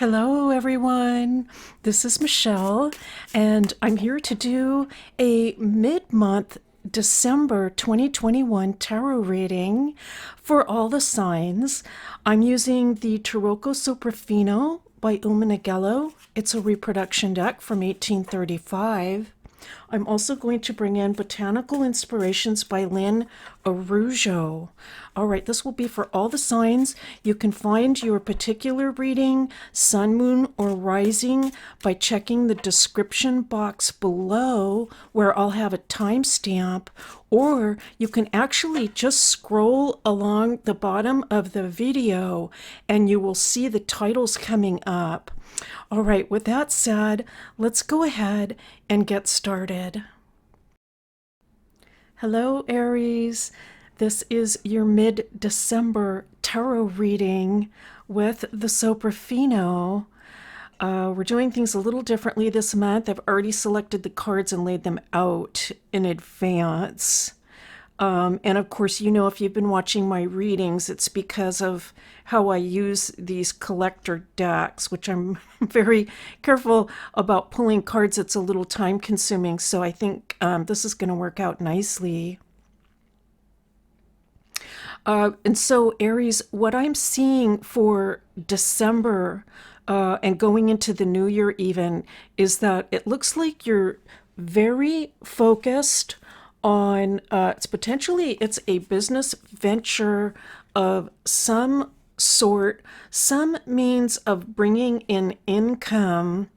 Hello, everyone. This is Michelle, and I'm here to do a mid-month December 2021 tarot reading for all the signs. I'm using the Tarocco Soprafino by Uminagello. It's a reproduction deck from 1835. I'm also going to bring in Botanical Inspirations by Lynn Arujo. All right, this will be for all the signs. You can find your particular reading, sun, moon, or rising by checking the description box below where I'll have a timestamp, or you can actually just scroll along the bottom of the video and you will see the titles coming up. All right, with that said, let's go ahead and get started. Hello, Aries. This is your mid-December tarot reading with the Soprafino. We're doing things a little differently this month. I've already selected the cards and laid them out in advance. And of course, you know, if you've been watching my readings, it's because of how I use these collector decks, which I'm very careful about pulling cards. It's a little time consuming. So I think this is going to work out nicely. And so, Aries, what I'm seeing for December and going into the new year even is that it looks like you're very focused on it's a business venture of some sort, some means of bringing in income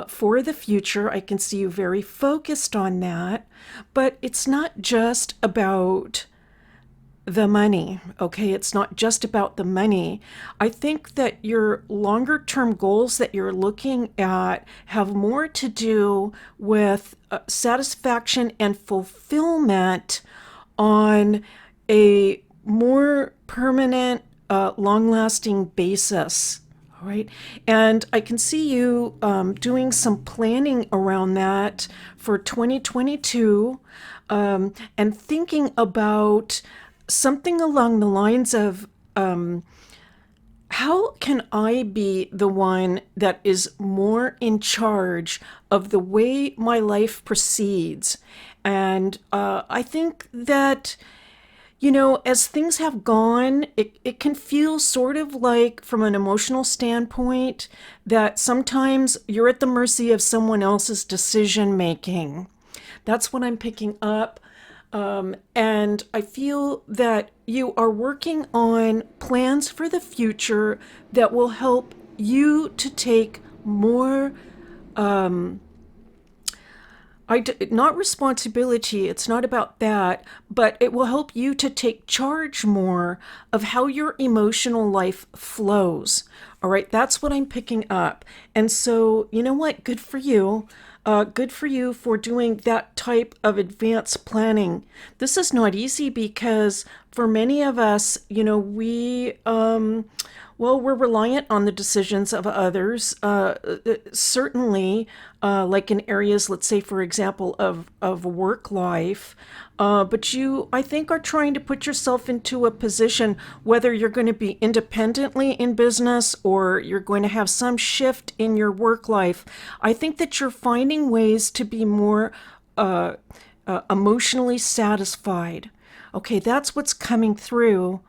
for the future. I can see you very focused on that, but it's not just about the money, okay? It's not just about the money. I think that your longer term goals that you're looking at have more to do with satisfaction and fulfillment on a more permanent, long-lasting basis. All right. And I can see you doing some planning around that for 2022 and thinking about something along the lines of how can I be the one that is more in charge of the way my life proceeds? And I think that, you know, as things have gone, it can feel sort of like, from an emotional standpoint, that sometimes you're at the mercy of someone else's decision making. That's what I'm picking up. And I feel that you are working on plans for the future that will help you to take more, not responsibility, it's not about that, but it will help you to take charge more of how your emotional life flows. All right, that's what I'm picking up. And so, you know what? Good for you. Good for you for doing that type of advanced planning. This is not easy because for many of us, you know, we're reliant on the decisions of others. Certainly, like in areas, let's say, for example, of work life. But you, I think, are trying to put yourself into a position, whether you're going to be independently in business or you're going to have some shift in your work life. I think that you're finding ways to be more emotionally satisfied. Okay, that's what's coming through.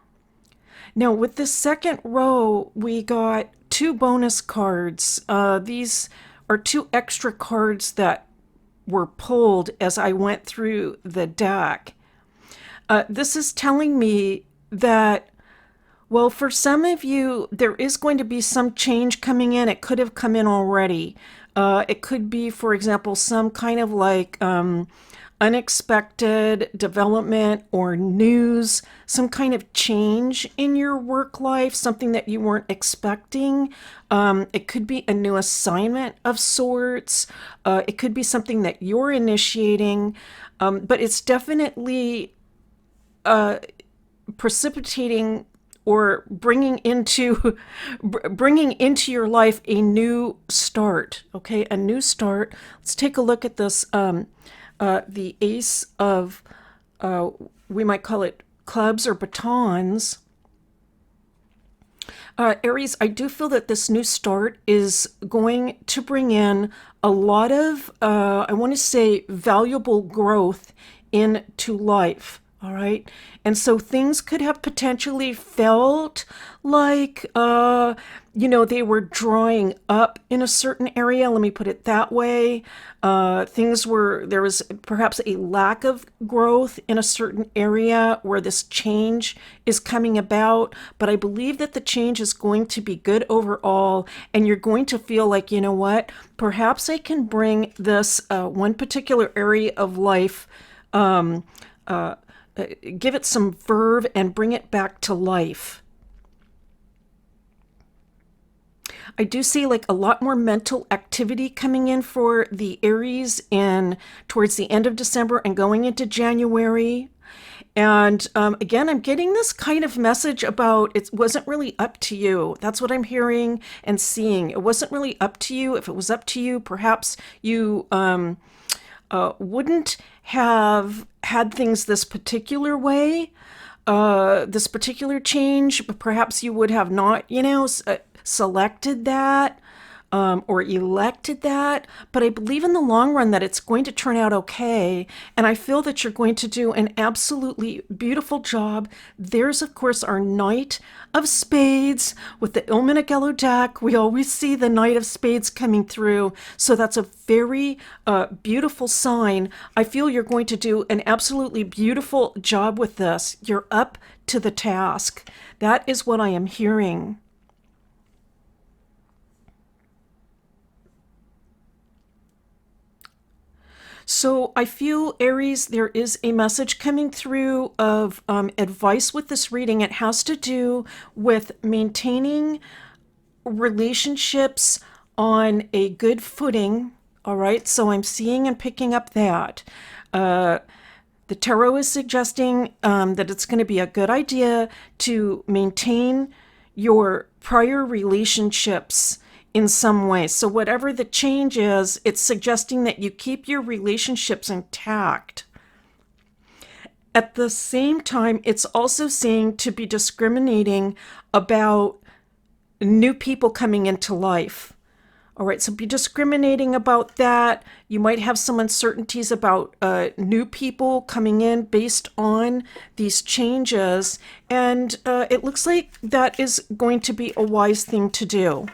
Now, with the second row, we got two bonus cards. These are two extra cards that were pulled as I went through the deck. This is telling me that, well, for some of you, there is going to be some change coming in. It could have come in already. It could be, for example, some kind of like unexpected development or news, some kind of change in your work life, something that you weren't expecting. It could be a new assignment of sorts. It could be something that you're initiating, but it's definitely precipitating or bringing into your life a new start. Okay, a new start. Let's take a look at this. The ace of, we might call it clubs or batons. Aries, I do feel that this new start is going to bring in a lot of, I want to say, valuable growth into life. All right. And so things could have potentially felt like, they were drying up in a certain area. Let me put it that way. There was perhaps a lack of growth in a certain area where this change is coming about. But I believe that the change is going to be good overall. And you're going to feel like, you know what? Perhaps I can bring this one particular area of life. Give it some verve and bring it back to life. I do see like a lot more mental activity coming in for the Aries in towards the end of December and going into January. And again, I'm getting this kind of message about it wasn't really up to you. That's what I'm hearing and seeing. It wasn't really up to you. If it was up to you, perhaps you wouldn't have had things this particular way, this particular change, but perhaps you would have not, selected that or elected that. But I believe in the long run that it's going to turn out okay. And I feel that you're going to do an absolutely beautiful job. There's, of course, our Knight of Spades with the Ilmenagelo deck. We always see the Knight of Spades coming through. So that's a very beautiful sign. I feel you're going to do an absolutely beautiful job with this. You're up to the task. That is what I am hearing. So I feel, Aries, there is a message coming through of advice with this reading. It has to do with maintaining relationships on a good footing. All right, so I'm seeing and picking up that. The tarot is suggesting that it's going to be a good idea to maintain your prior relationships in some way. So whatever the change is, it's suggesting that you keep your relationships intact. At the same time, it's also saying to be discriminating about new people coming into life. All right, so be discriminating about that. You might have some uncertainties about new people coming in based on these changes. And it looks like that is going to be a wise thing to do.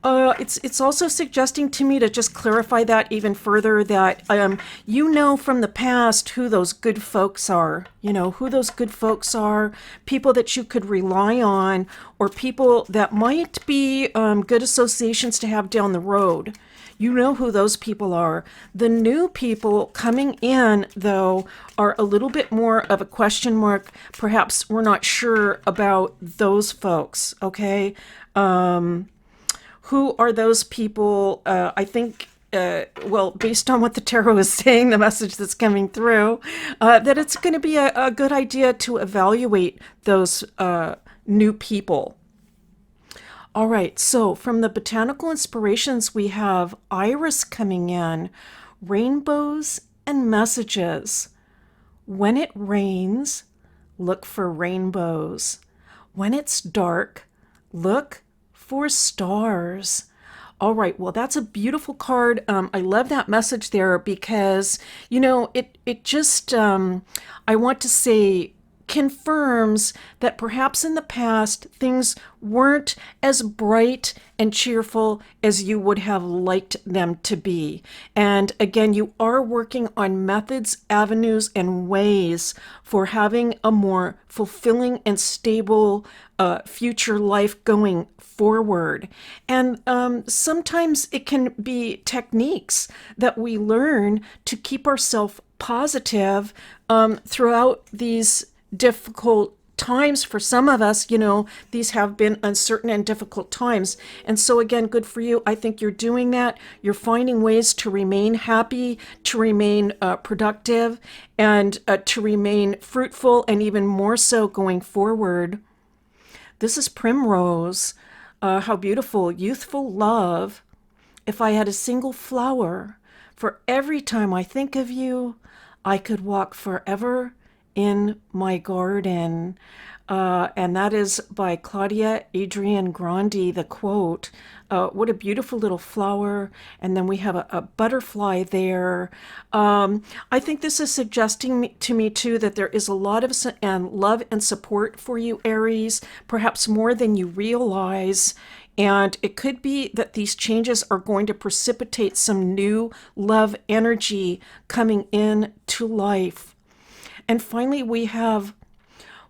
It's also suggesting to me to just clarify that even further, that from the past who those good folks are, who those good folks are, people that you could rely on, or people that might be good associations to have down the road. You know who those people are. The new people coming in, though, are a little bit more of a question mark. Perhaps we're not sure about those folks, okay? Who are those people? I think, based on what the tarot is saying, the message that's coming through, that it's going to be a good idea to evaluate those new people. All right, so from the botanical inspirations, we have Iris coming in, rainbows and messages. When it rains, look for rainbows. When it's dark, look for stars. All right, well, that's a beautiful card. I love that message there because, it just, I want to say, confirms that perhaps in the past things weren't as bright and cheerful as you would have liked them to be. And again, you are working on methods, avenues, and ways for having a more fulfilling and stable future life going forward. And sometimes it can be techniques that we learn to keep ourselves positive throughout these difficult times. For some of us, these have been uncertain and difficult times. And so again, good for you. I think you're doing that. You're finding ways to remain happy, to remain productive, and to remain fruitful, and even more so going forward. This is Primrose. How beautiful. Youthful love. If I had a single flower for every time I think of you, I could walk forever in my garden. and that is by Claudia Adrian Grandi, the quote. What a beautiful little flower. And then we have a butterfly there. I think this is suggesting to me, too, that there is a lot of love and support for you, Aries, perhaps more than you realize. And it could be that these changes are going to precipitate some new love energy coming into life. And finally, we have,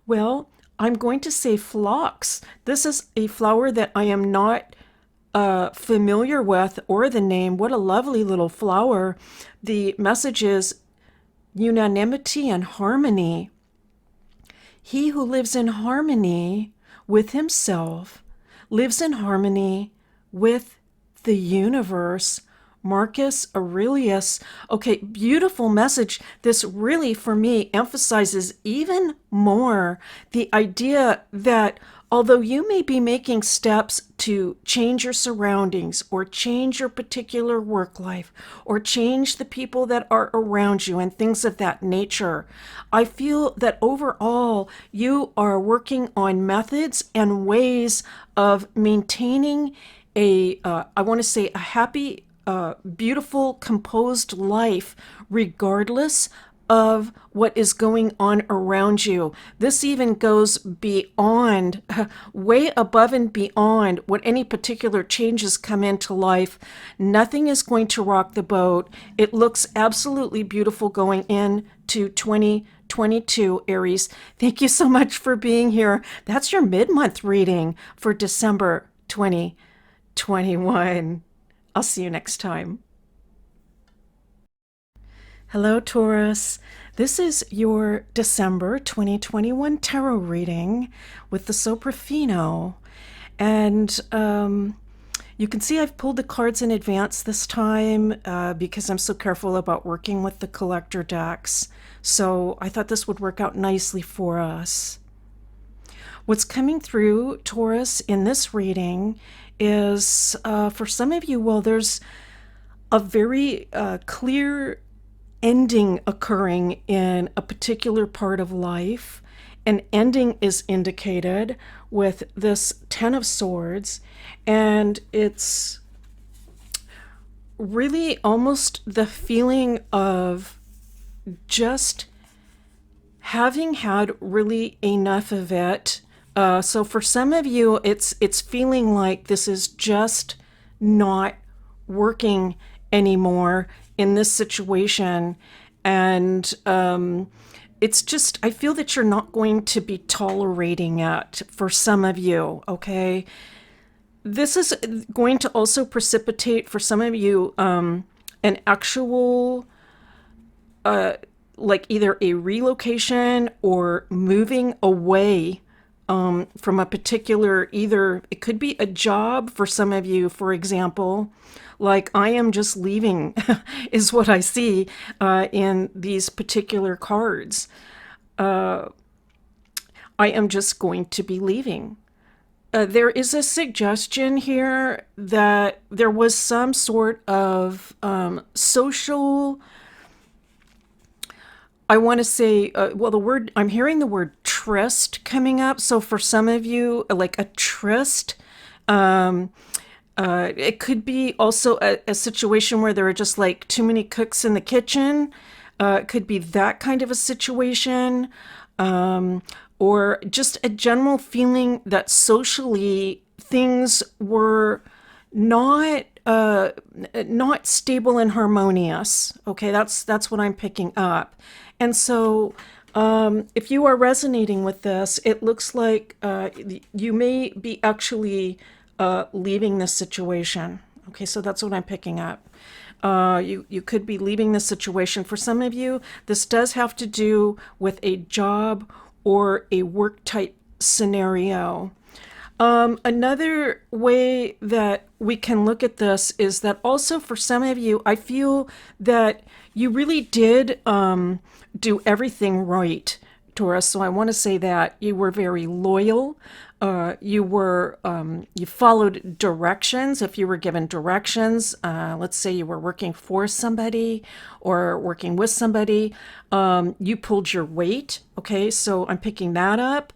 well, I'm going to say phlox. This is a flower that I am not familiar with, or the name. What a lovely little flower. The message is unanimity and harmony. He who lives in harmony with himself lives in harmony with the universe. Marcus Aurelius. Okay, beautiful message. This really, for me, emphasizes even more the idea that although you may be making steps to change your surroundings or change your particular work life or change the people that are around you and things of that nature, I feel that overall you are working on methods and ways of maintaining I want to say, a happy, beautiful, composed life, regardless of what is going on around you. This even goes beyond, way above and beyond what any particular changes come into life. Nothing is going to rock the boat. It looks absolutely beautiful going into 2022, Aries. Thank you so much for being here. That's your mid-month reading for December 2021. I'll see you next time. Hello, Taurus. This is your December 2021 tarot reading with the Soprafino. And you can see I've pulled the cards in advance this time because I'm so careful about working with the collector decks. So I thought this would work out nicely for us. What's coming through, Taurus, in this reading is, for some of you, well, there's a very clear ending occurring in a particular part of life. An ending is indicated with this Ten of Swords, and it's really almost the feeling of just having had really enough of it. So for some of you, it's feeling like this is just not working anymore in this situation. And it's just, I feel that you're not going to be tolerating it for some of you, okay? This is going to also precipitate for some of you an actual, like either a relocation or moving away from a particular, either it could be a job for some of you, for example, like I am just leaving is what I see in these particular cards. I am just going to be leaving. There is a suggestion here that there was some sort of social, I want to say, well, I'm hearing the word tryst coming up. So for some of you, like a tryst, it could be also a situation where there are just like too many cooks in the kitchen. It could be that kind of a situation, or just a general feeling that socially things were not stable and harmonious. Okay, that's what I'm picking up. And so if you are resonating with this, it looks like you may be actually leaving this situation. Okay, so that's what I'm picking up. You could be leaving this situation. For some of you, this does have to do with a job or a work type scenario. Another way that we can look at this is that also for some of you, I feel that you really did do everything right, Taurus. So I want to say that you were very loyal. You followed directions. If you were given directions, let's say you were working for somebody or working with somebody, you pulled your weight. Okay, so I'm picking that up.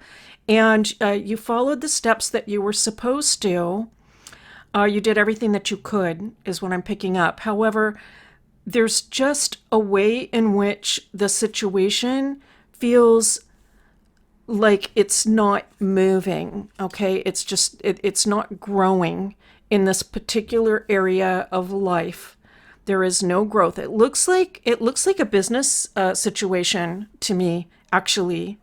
and you followed the steps that you were supposed to. You did everything that you could, is what I'm picking up. However, there's just a way in which the situation feels like it's not moving, okay? It's just, it's not growing in this particular area of life. There is no growth. It looks like a business situation to me, actually.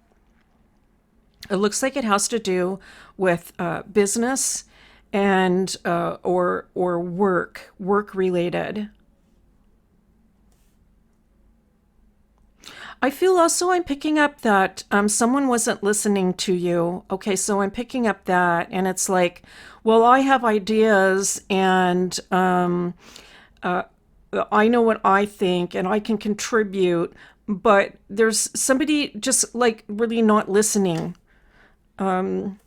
It looks like it has to do with business and or work related. I feel also I'm picking up that someone wasn't listening to you. Okay, so I'm picking up that, and it's like, well, I have ideas, and uh, I know what I think, and I can contribute, but there's somebody just like really not listening. Um,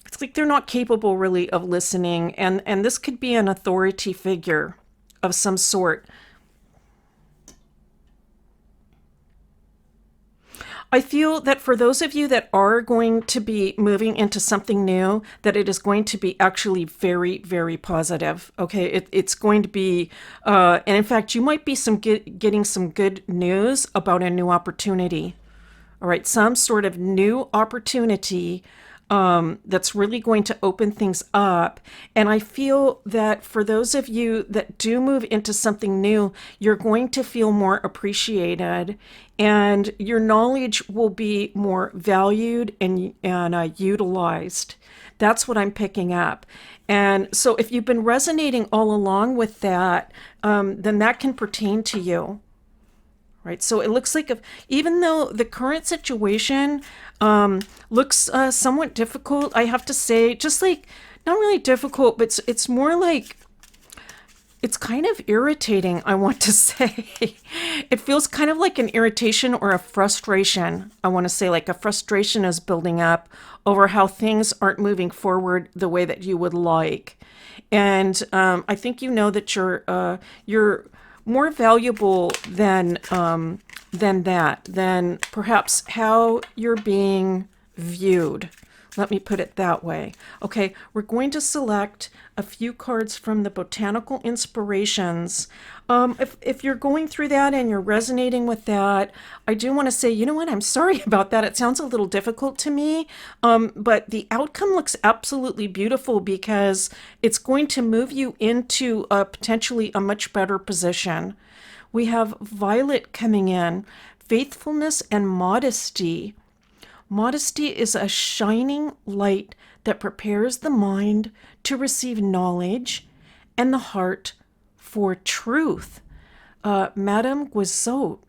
it's like they're not capable really of listening, and this could be an authority figure of some sort. I feel that for those of you that are going to be moving into something new, that it is going to be actually very, very positive. Okay, it's going to be, and in fact, you might be getting some good news about a new opportunity. All right, some sort of new opportunity that's really going to open things up. And I feel that for those of you that do move into something new, you're going to feel more appreciated, and your knowledge will be more valued and utilized. That's what I'm picking up. And so if you've been resonating all along with that, then that can pertain to you. Right. So it looks like if, even though the current situation looks somewhat difficult, I have to say, just like not really difficult, but it's more like it's kind of irritating, I want to say. It feels kind of like an irritation or a frustration. I want to say like a frustration is building up over how things aren't moving forward the way that you would like. And I think you know that you're more valuable than that, than perhaps how you're being viewed. Let me put it that way. Okay, we're going to select a few cards from the Botanical Inspirations. If you're going through that and you're resonating with that, I do want to say, you know what, I'm sorry about that. It sounds a little difficult to me, but the outcome looks absolutely beautiful because it's going to move you into potentially a much better position. We have Violet coming in, faithfulness and modesty. Modesty is a shining light that prepares the mind to receive knowledge and the heart for truth. Madame Guizot.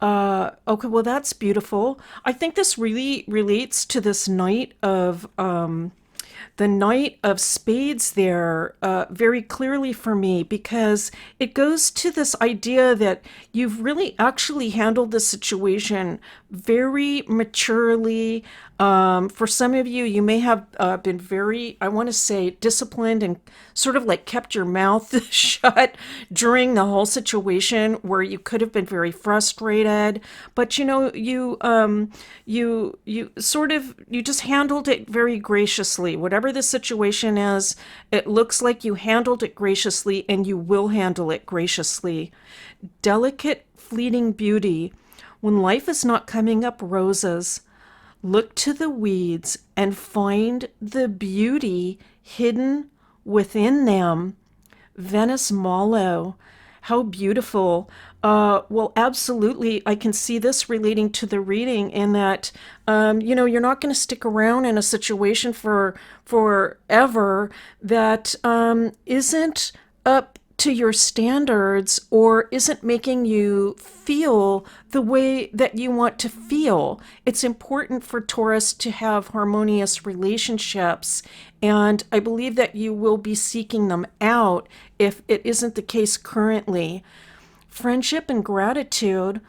Okay, well, that's beautiful. I think this really relates to this night of the Knight of Spades there very clearly for me, because it goes to this idea that you've really actually handled the situation very maturely. For some of you, you may have been very, I want to say, disciplined and sort of like kept your mouth shut during the whole situation where you could have been very frustrated. But you sort of, you just handled it very graciously. Whatever the situation is, it looks like you handled it graciously, and you will handle it graciously. Delicate, fleeting beauty. When life is not coming up roses, look to the weeds and find the beauty hidden within them. Venice Mallow. How beautiful. Well, absolutely. I can see this relating to the reading in that, you're not going to stick around in a situation for forever that isn't up to your standards or isn't making you feel the way that you want to feel. It's important for Taurus to have harmonious relationships, and I believe that you will be seeking them out if it isn't the case currently. Friendship and gratitude.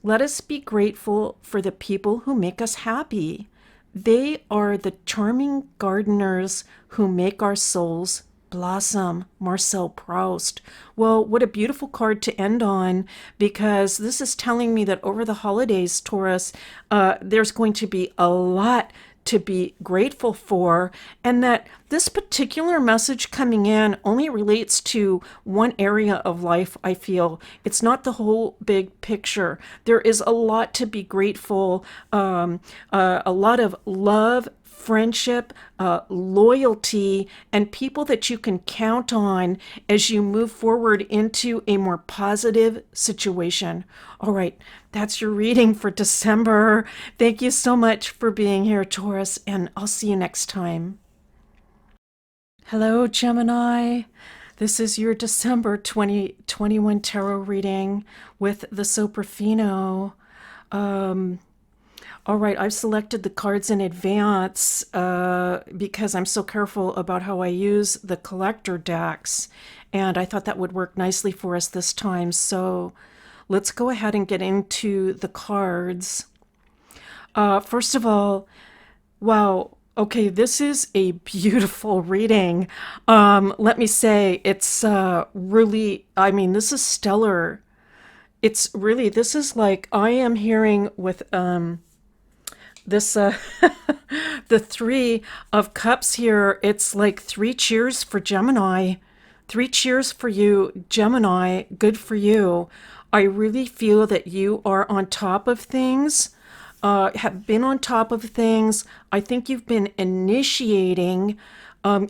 Let us be grateful for the people who make us happy. They are the charming gardeners who make our souls blossom, Marcel Proust. Well, what a beautiful card to end on, because this is telling me that over the holidays, Taurus, there's going to be a lot to be grateful for, and that this particular message coming in only relates to one area of life. I feel it's not the whole big picture. There is a lot to be grateful, a lot of love, friendship, loyalty, and people that you can count on as you move forward into a more positive situation. All right, that's your reading for December. Thank you so much for being here, Taurus, and I'll see you next time. Hello, Gemini. This is your December 2021 tarot reading with the Soprafino. All right, I've selected the cards in advance because I'm so careful about how I use the collector decks, and I thought that would work nicely for us this time. So let's go ahead and get into the cards. First of all, wow, okay, this is a beautiful reading. Let me say, it's really, I mean, this is stellar. It's really, this is like, I am hearing with this the Three of Cups here. It's like 3 cheers for Gemini. 3 cheers for you, Gemini. Good for you. I really feel that you are on top of things, have been on top of things. I think you've been initiating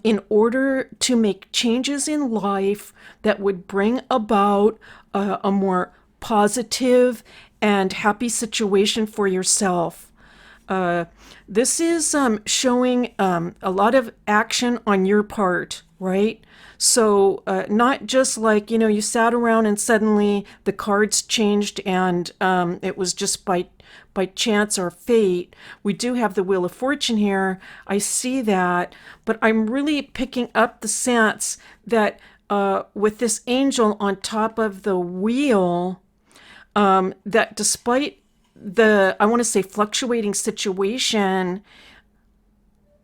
in order to make changes in life that would bring about a more positive and happy situation for yourself. This is showing a lot of action on your part, right? So not just like, you know, you sat around and suddenly the cards changed and it was just by chance or fate. We do have the Wheel of Fortune here. I see that, but I'm really picking up the sense that with this angel on top of the wheel, that despite I want to say, fluctuating situation,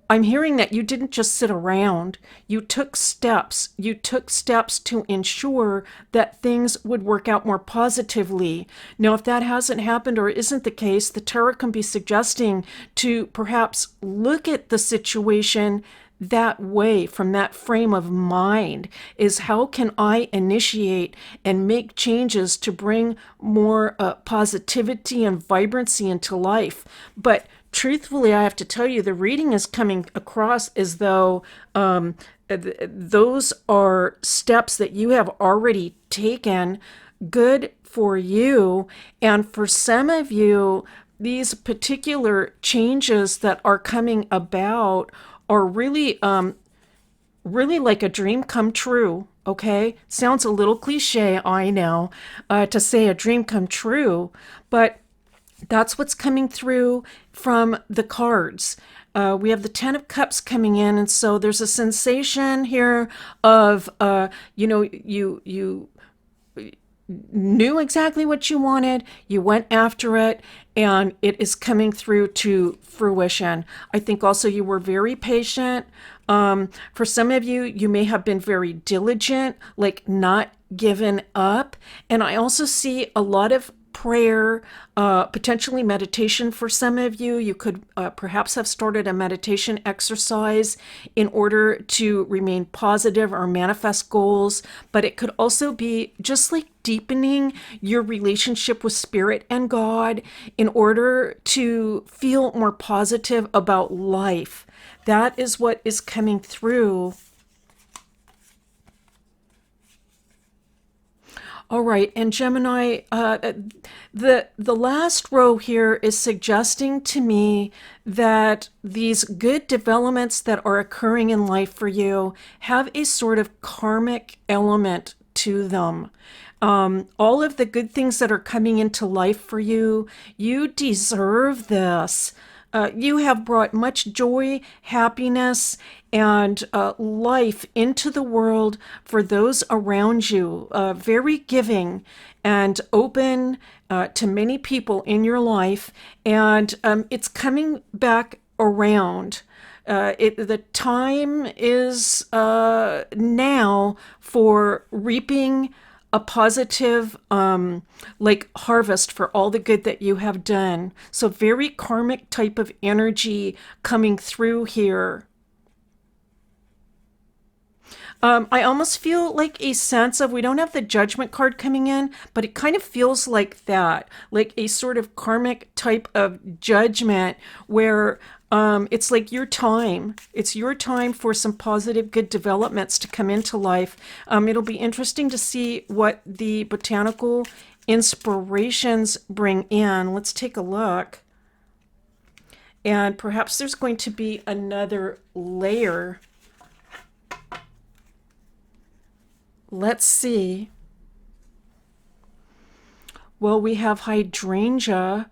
I'm hearing that you didn't just sit around. You took steps. You took steps to ensure that things would work out more positively. Now, if that hasn't happened or isn't the case, the tarot can be suggesting to perhaps look at the situation that way, from that frame of mind, is how can I initiate and make changes to bring more positivity and vibrancy into life. But truthfully, I have to tell you, the reading is coming across as though those are steps that you have already taken. Good for you. And for some of you, these particular changes that are coming about are really, really like a dream come true, okay? Sounds a little cliche, I know, to say a dream come true, but that's what's coming through from the cards. We have the Ten of Cups coming in, and so there's a sensation here of, you know, you knew exactly what you wanted, you went after it, and it is coming through to fruition. I think also you were very patient. For some of you, you may have been very diligent, like not given up. And I also see a lot of prayer, potentially meditation for some of you. You could perhaps have started a meditation exercise in order to remain positive or manifest goals, but it could also be just like deepening your relationship with Spirit and God in order to feel more positive about life. That is what is coming through. All right, and Gemini, the last row here is suggesting to me that these good developments that are occurring in life for you have a sort of karmic element to them. All of the good things that are coming into life for you, you deserve this. You have brought much joy, happiness, and life into the world for those around you. Very giving and open to many people in your life. And it's coming back around. The time is now for reaping a positive like harvest for all the good that you have done. So very karmic type of energy coming through here. I almost feel like a sense of, we don't have the judgment card coming in, but it kind of feels like that, like a sort of karmic type of judgment where it's like your time. It's your time for some positive, good developments to come into life. It'll be interesting to see what the botanical inspirations bring in. Let's take a look. And perhaps there's going to be another layer. Let's see. Well, we have hydrangea,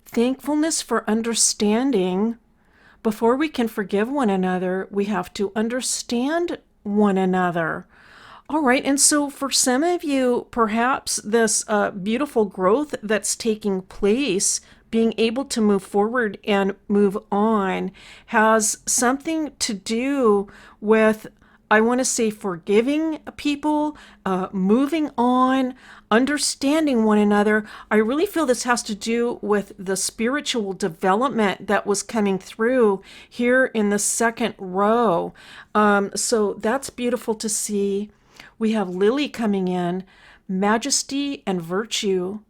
thankfulness for understanding. Before we can forgive one another, we have to understand one another. All right, and so for some of you, perhaps this beautiful growth that's taking place, being able to move forward and move on, has something to do with, I want to say, forgiving people, moving on, understanding one another. I really feel this has to do with the spiritual development that was coming through here in the second row. So that's beautiful to see. We have lily coming in, majesty and virtue.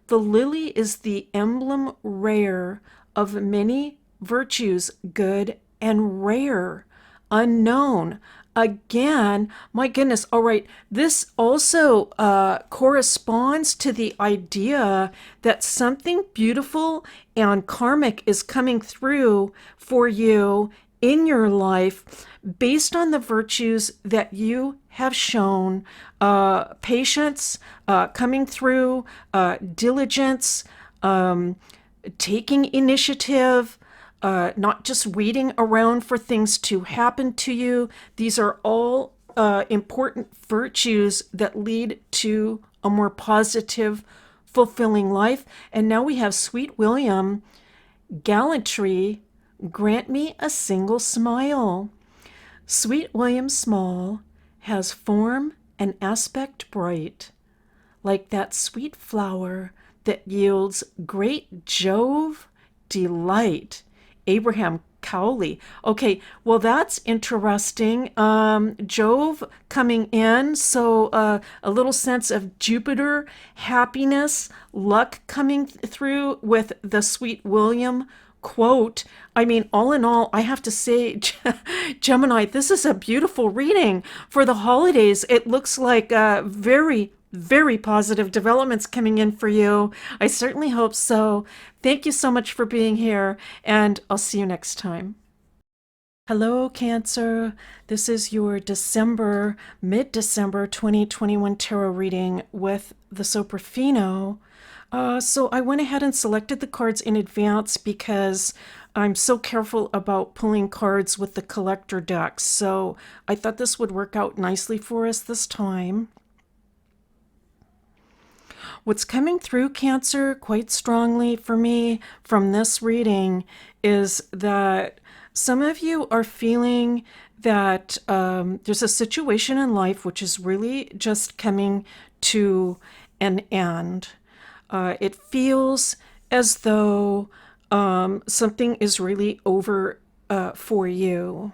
The lily is the emblem rare of many virtues, good and rare, unknown. Again, my goodness. All right. This also corresponds to the idea that something beautiful and karmic is coming through for you in your life based on the virtues that you have shown. Patience coming through, diligence, taking initiative, not just waiting around for things to happen to you. These are all important virtues that lead to a more positive, fulfilling life. And now we have Sweet William, gallantry, grant me a single smile. Sweet William Small has form and aspect bright, like that sweet flower that yields great Jove delight. Abraham Cowley. Okay, well, that's interesting. Jove coming in, so a little sense of Jupiter, happiness, luck coming through with the Sweet William quote. I mean, all in all, I have to say, Gemini, this is a beautiful reading for the holidays. It looks like very positive developments coming in for you. I certainly hope so. Thank you so much for being here, and I'll see you next time. Hello, Cancer. This is your mid-December 2021 tarot reading with the Soprafino. So I went ahead and selected the cards in advance because I'm so careful about pulling cards with the collector decks. So I thought this would work out nicely for us this time. What's coming through, Cancer, quite strongly for me from this reading is that some of you are feeling that there's a situation in life which is really just coming to an end. It feels as though something is really over for you.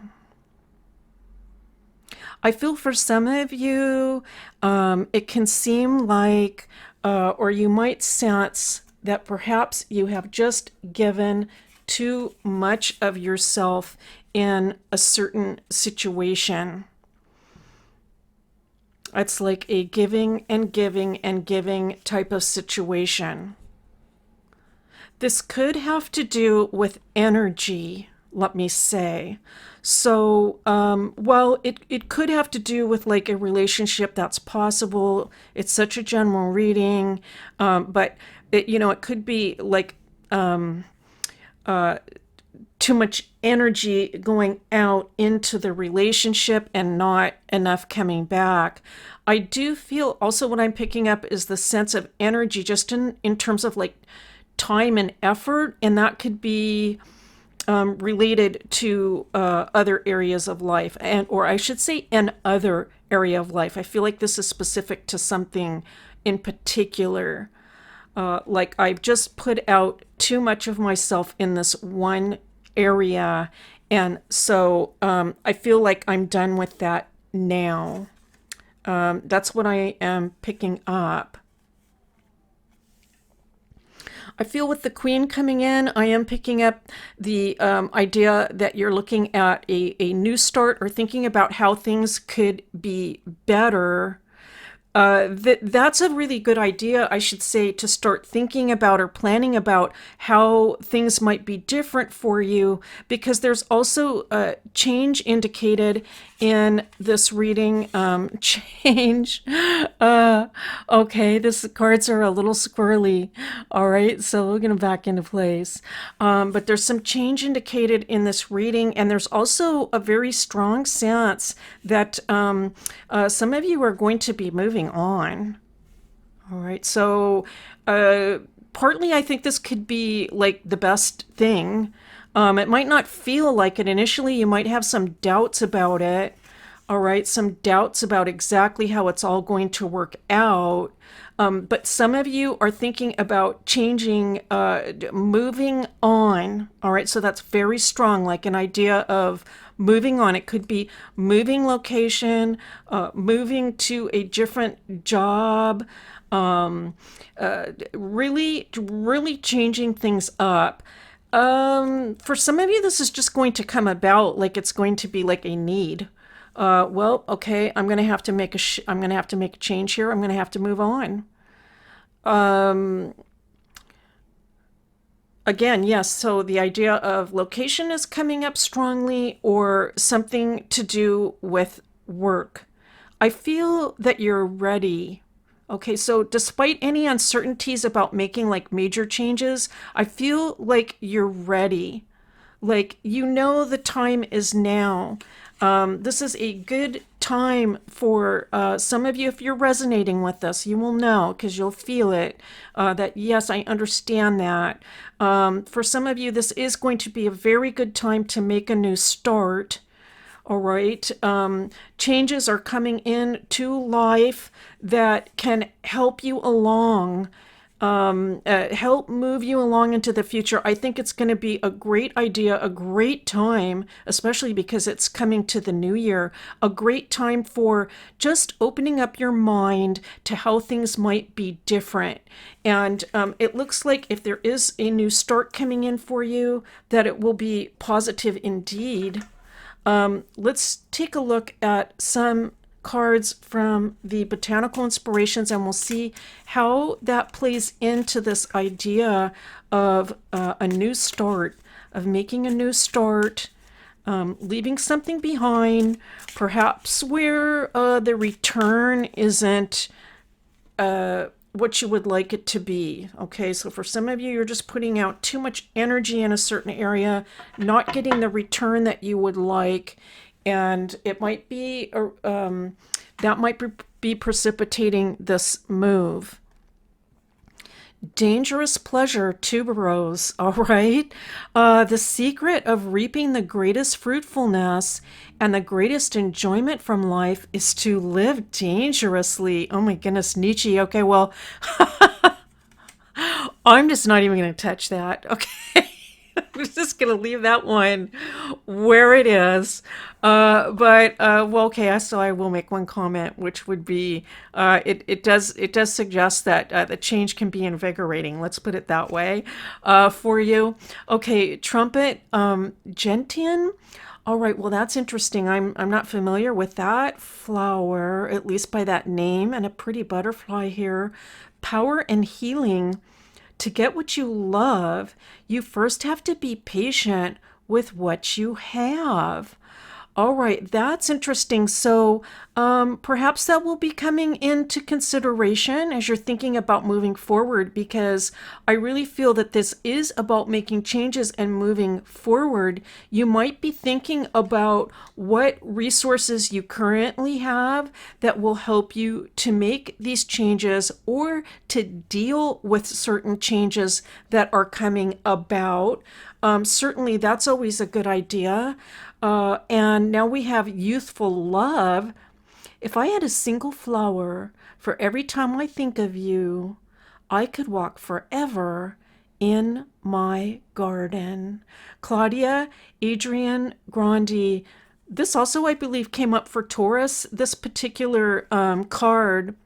I feel for some of you, it can seem like, or you might sense that perhaps you have just given too much of yourself in a certain situation. It's like a giving and giving and giving type of situation. This could have to do with energy, let me say. So, well, it could have to do with like a relationship that's possible. It's such a general reading, but it could be like too much energy going out into the relationship and not enough coming back. I do feel also what I'm picking up is the sense of energy just in terms of like time and effort, and that could be related to other areas of life, and or I should say an other area of life. I feel like this is specific to something in particular. Like I've just put out too much of myself in this one area, and so I feel like I'm done with that now. That's what I am picking up. I feel with the Queen coming in, I am picking up the idea that you're looking at a new start or thinking about how things could be better. That's a really good idea, I should say, to start thinking about or planning about how things might be different for you, because there's also a change indicated in this reading. Change. Okay, this cards are a little squirrely. All right, so we're going to back into place. But there's some change indicated in this reading, and there's also a very strong sense that some of you are going to be moving on. All right, so partly I think this could be like the best thing. It might not feel like it initially. You might have some doubts about it. All right, some doubts about exactly how it's all going to work out. But some of you are thinking about changing, moving on. All right, so that's very strong, like an idea of moving on. It could be moving location, moving to a different job, really changing things up. For some of you, this is just going to come about like it's going to be like a need. Well, okay, I'm going to have to make I'm going to have to make a change here. I'm going to have to move on. Again, yes, so the idea of location is coming up strongly, or something to do with work. I feel that you're ready. Okay, so despite any uncertainties about making like major changes, I feel like you're ready. Like, you know, the time is now. This is a good time for some of you. If you're resonating with this, you will know, because you'll feel it, that yes, I understand that. For some of you, this is going to be a very good time to make a new start. All right. Changes are coming in to life that can help you along, help move you along into the future. I think it's going to be a great idea, a great time, especially because it's coming to the new year, a great time for just opening up your mind to how things might be different. And it looks like if there is a new start coming in for you, that it will be positive indeed. Let's take a look at some cards from the Botanical Inspirations, and we'll see how that plays into this idea of a new start, of making a new start, leaving something behind, perhaps where the return isn't what you would like it to be. Okay, so for some of you, you're just putting out too much energy in a certain area, not getting the return that you would like, and it might be that might be precipitating this move. Dangerous pleasure, tuberose. All right. The secret of reaping the greatest fruitfulness and the greatest enjoyment from life is to live dangerously. Oh my goodness, Nietzsche. Okay, well, I'm just not even going to touch that. Okay. I'm just going to leave that one where it is. Well, okay, so I will make one comment, which would be, it does suggest that the change can be invigorating. Let's put it that way for you. Okay, trumpet, gentian. All right, well, that's interesting. I'm not familiar with that flower, at least by that name, and a pretty butterfly here. Power and healing. To get what you love, you first have to be patient with what you have. All right, that's interesting. So perhaps that will be coming into consideration as you're thinking about moving forward, because I really feel that this is about making changes and moving forward. You might be thinking about what resources you currently have that will help you to make these changes or to deal with certain changes that are coming about. Certainly that's always a good idea. And now we have youthful love. If I had a single flower for every time I think of you, I could walk forever in my garden. Claudia, Adrian Grandi, this also, I believe, came up for Taurus, this particular card.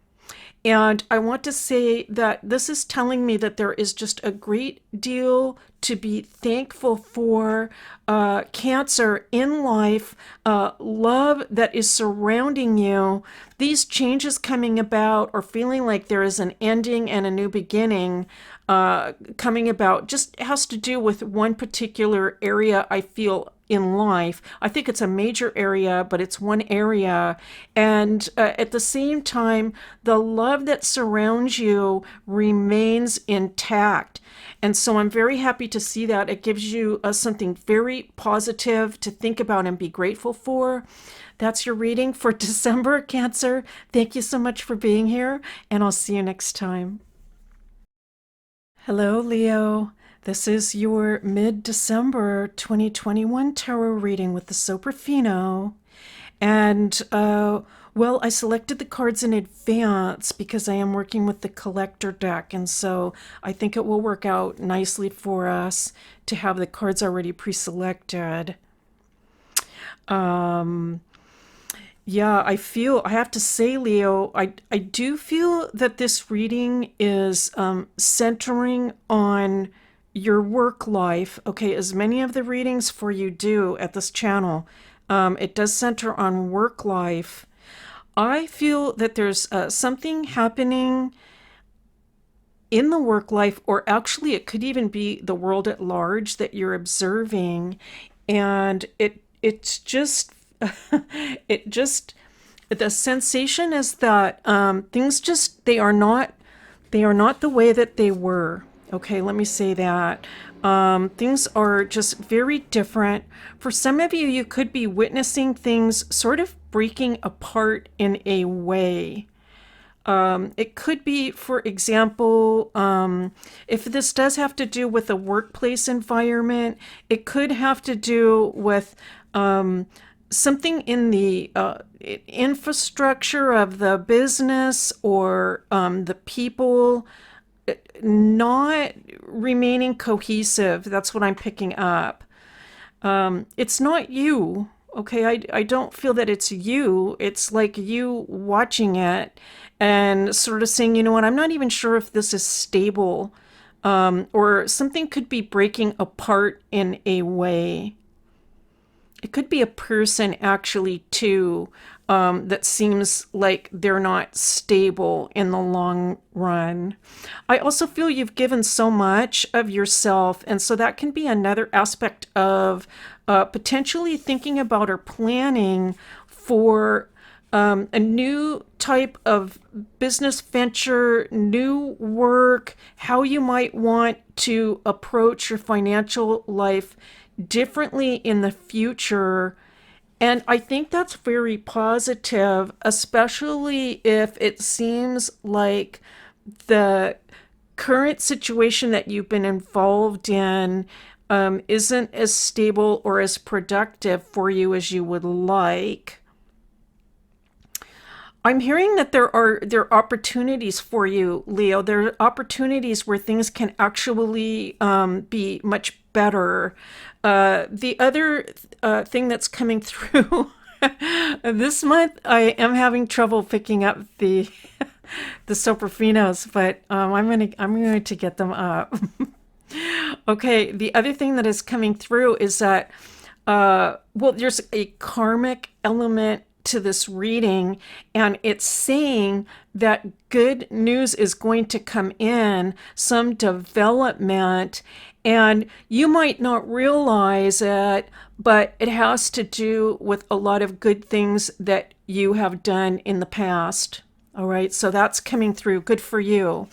And I want to say that this is telling me that there is just a great deal to be thankful for, Cancer in life, love that is surrounding you, these changes coming about or feeling like there is an ending and a new beginning coming about just has to do with one particular area I feel in life. I think it's a major area, but it's one area. And at the same time, the love that surrounds you remains intact. And so I'm very happy to see that. It gives you something very positive to think about and be grateful for. That's your reading for December, Cancer. Thank you so much for being here, and I'll see you next time. Hello, Leo. This is your mid-December 2021 tarot reading with the Soprafino. And, well, I selected the cards in advance because I am working with the collector deck. And so I think it will work out nicely for us to have the cards already pre-selected. Yeah, I have to say, Leo, I do feel that this reading is centering on your work life. Okay, as many of the readings for you do at this channel, it does center on work life. I feel that there's something happening in the work life, or actually it could even be the world at large that you're observing, and it's just it just the sensation is that things just they are not the way that they were. Okay, let me say that. Things are just very different. For some of you, you could be witnessing things sort of breaking apart in a way. It could be, for example, if this does have to do with a workplace environment, it could have to do with something in the infrastructure of the business, or the people not remaining cohesive. That's what I'm picking up. It's not you. Okay, I don't feel that it's you. It's like you watching it and sort of saying, you know what, I'm not even sure if this is stable, or something could be breaking apart in a way. It could be a person actually too, that seems like they're not stable in the long run. I also feel you've given so much of yourself, and so that can be another aspect of potentially thinking about or planning for a new type of business venture, new work, how you might want to approach your financial life differently in the future. And I think that's very positive, especially if it seems like the current situation that you've been involved in isn't as stable or as productive for you as you would like. I'm hearing that there are opportunities for you, Leo. There are opportunities where things can actually be much better. The other thing that's coming through this month, I am having trouble picking up the the Soprafinos, but I'm going to get them up. Okay, the other thing that is coming through is that well, there's a karmic element to this reading, and it's saying that good news is going to come in, some development, and you might not realize it, but it has to do with a lot of good things that you have done in the past. All right, so that's coming through. Good for you.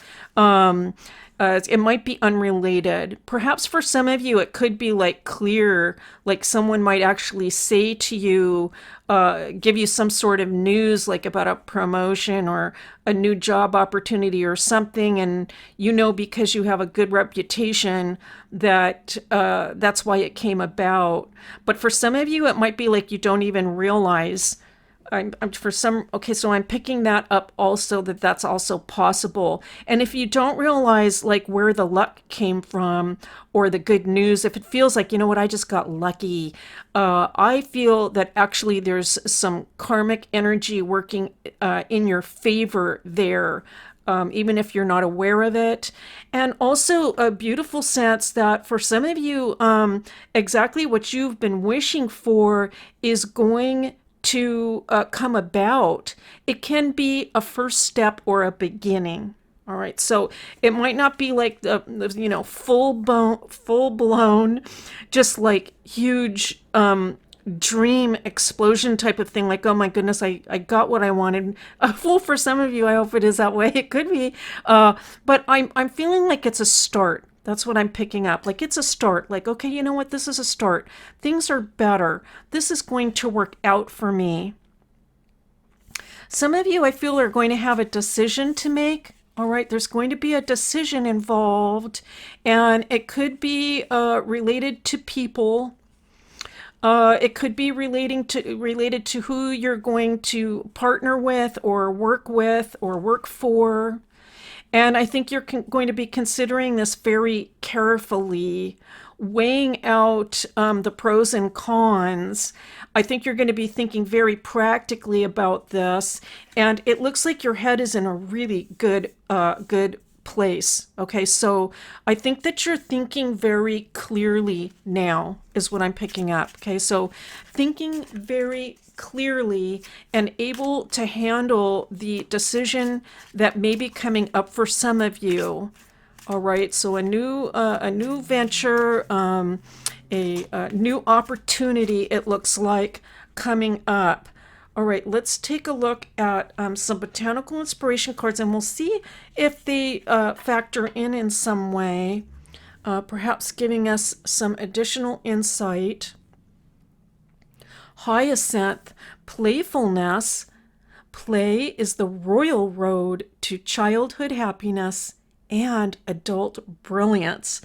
It might be unrelated. Perhaps for some of you, it could be like clear, like someone might actually say to you, give you some sort of news, like about a promotion or a new job opportunity or something. And you know, because you have a good reputation, that that's why it came about. But for some of you, it might be like you don't even realize. I'm for some, okay, so I'm picking that up also, that that's also possible. And if you don't realize like where the luck came from or the good news, if it feels like, you know what, I just got lucky, I feel that actually there's some karmic energy working in your favor there. Even if you're not aware of it. And also a beautiful sense that for some of you, exactly what you've been wishing for is going to come about. It can be a first step or a beginning. All right, so it might not be like the full blown, just like huge dream explosion type of thing. Like, oh my goodness, I got what I wanted. Well, for some of you, I hope it is that way. It could be, but I'm feeling like it's a start. That's what I'm picking up. Like it's a start. Like, okay, you know what? This is a start. Things are better. This is going to work out for me. Some of you, I feel, are going to have a decision to make. All right, there's going to be a decision involved, and it could be related to people. It could be related to who you're going to partner with or work for. And I think you're going to be considering this very carefully, weighing out the pros and cons. I think you're going to be thinking very practically about this. And it looks like your head is in a really good place. Okay, so I think that you're thinking very clearly now, is what I'm picking up. Okay, so thinking very clearly and able to handle the decision that may be coming up for some of you. All right, so a new venture, a new opportunity, it looks like, coming up. All right, let's take a look at some botanical inspiration cards, and we'll see if they factor in some way, perhaps giving us some additional insight. Hyacinth, playfulness. Play is the royal road to childhood happiness and adult brilliance.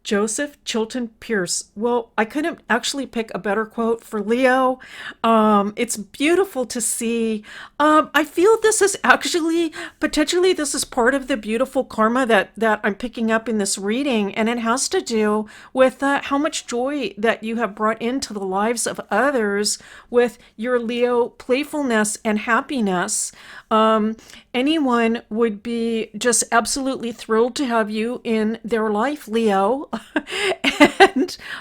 Joseph Chilton Pierce. Well, I couldn't actually pick a better quote for Leo. It's beautiful to see. I feel this is actually, potentially, this is part of the beautiful karma that I'm picking up in this reading. And it has to do with how much joy that you have brought into the lives of others with your Leo playfulness and happiness. Anyone would be just absolutely thrilled to have you in their life, Leo.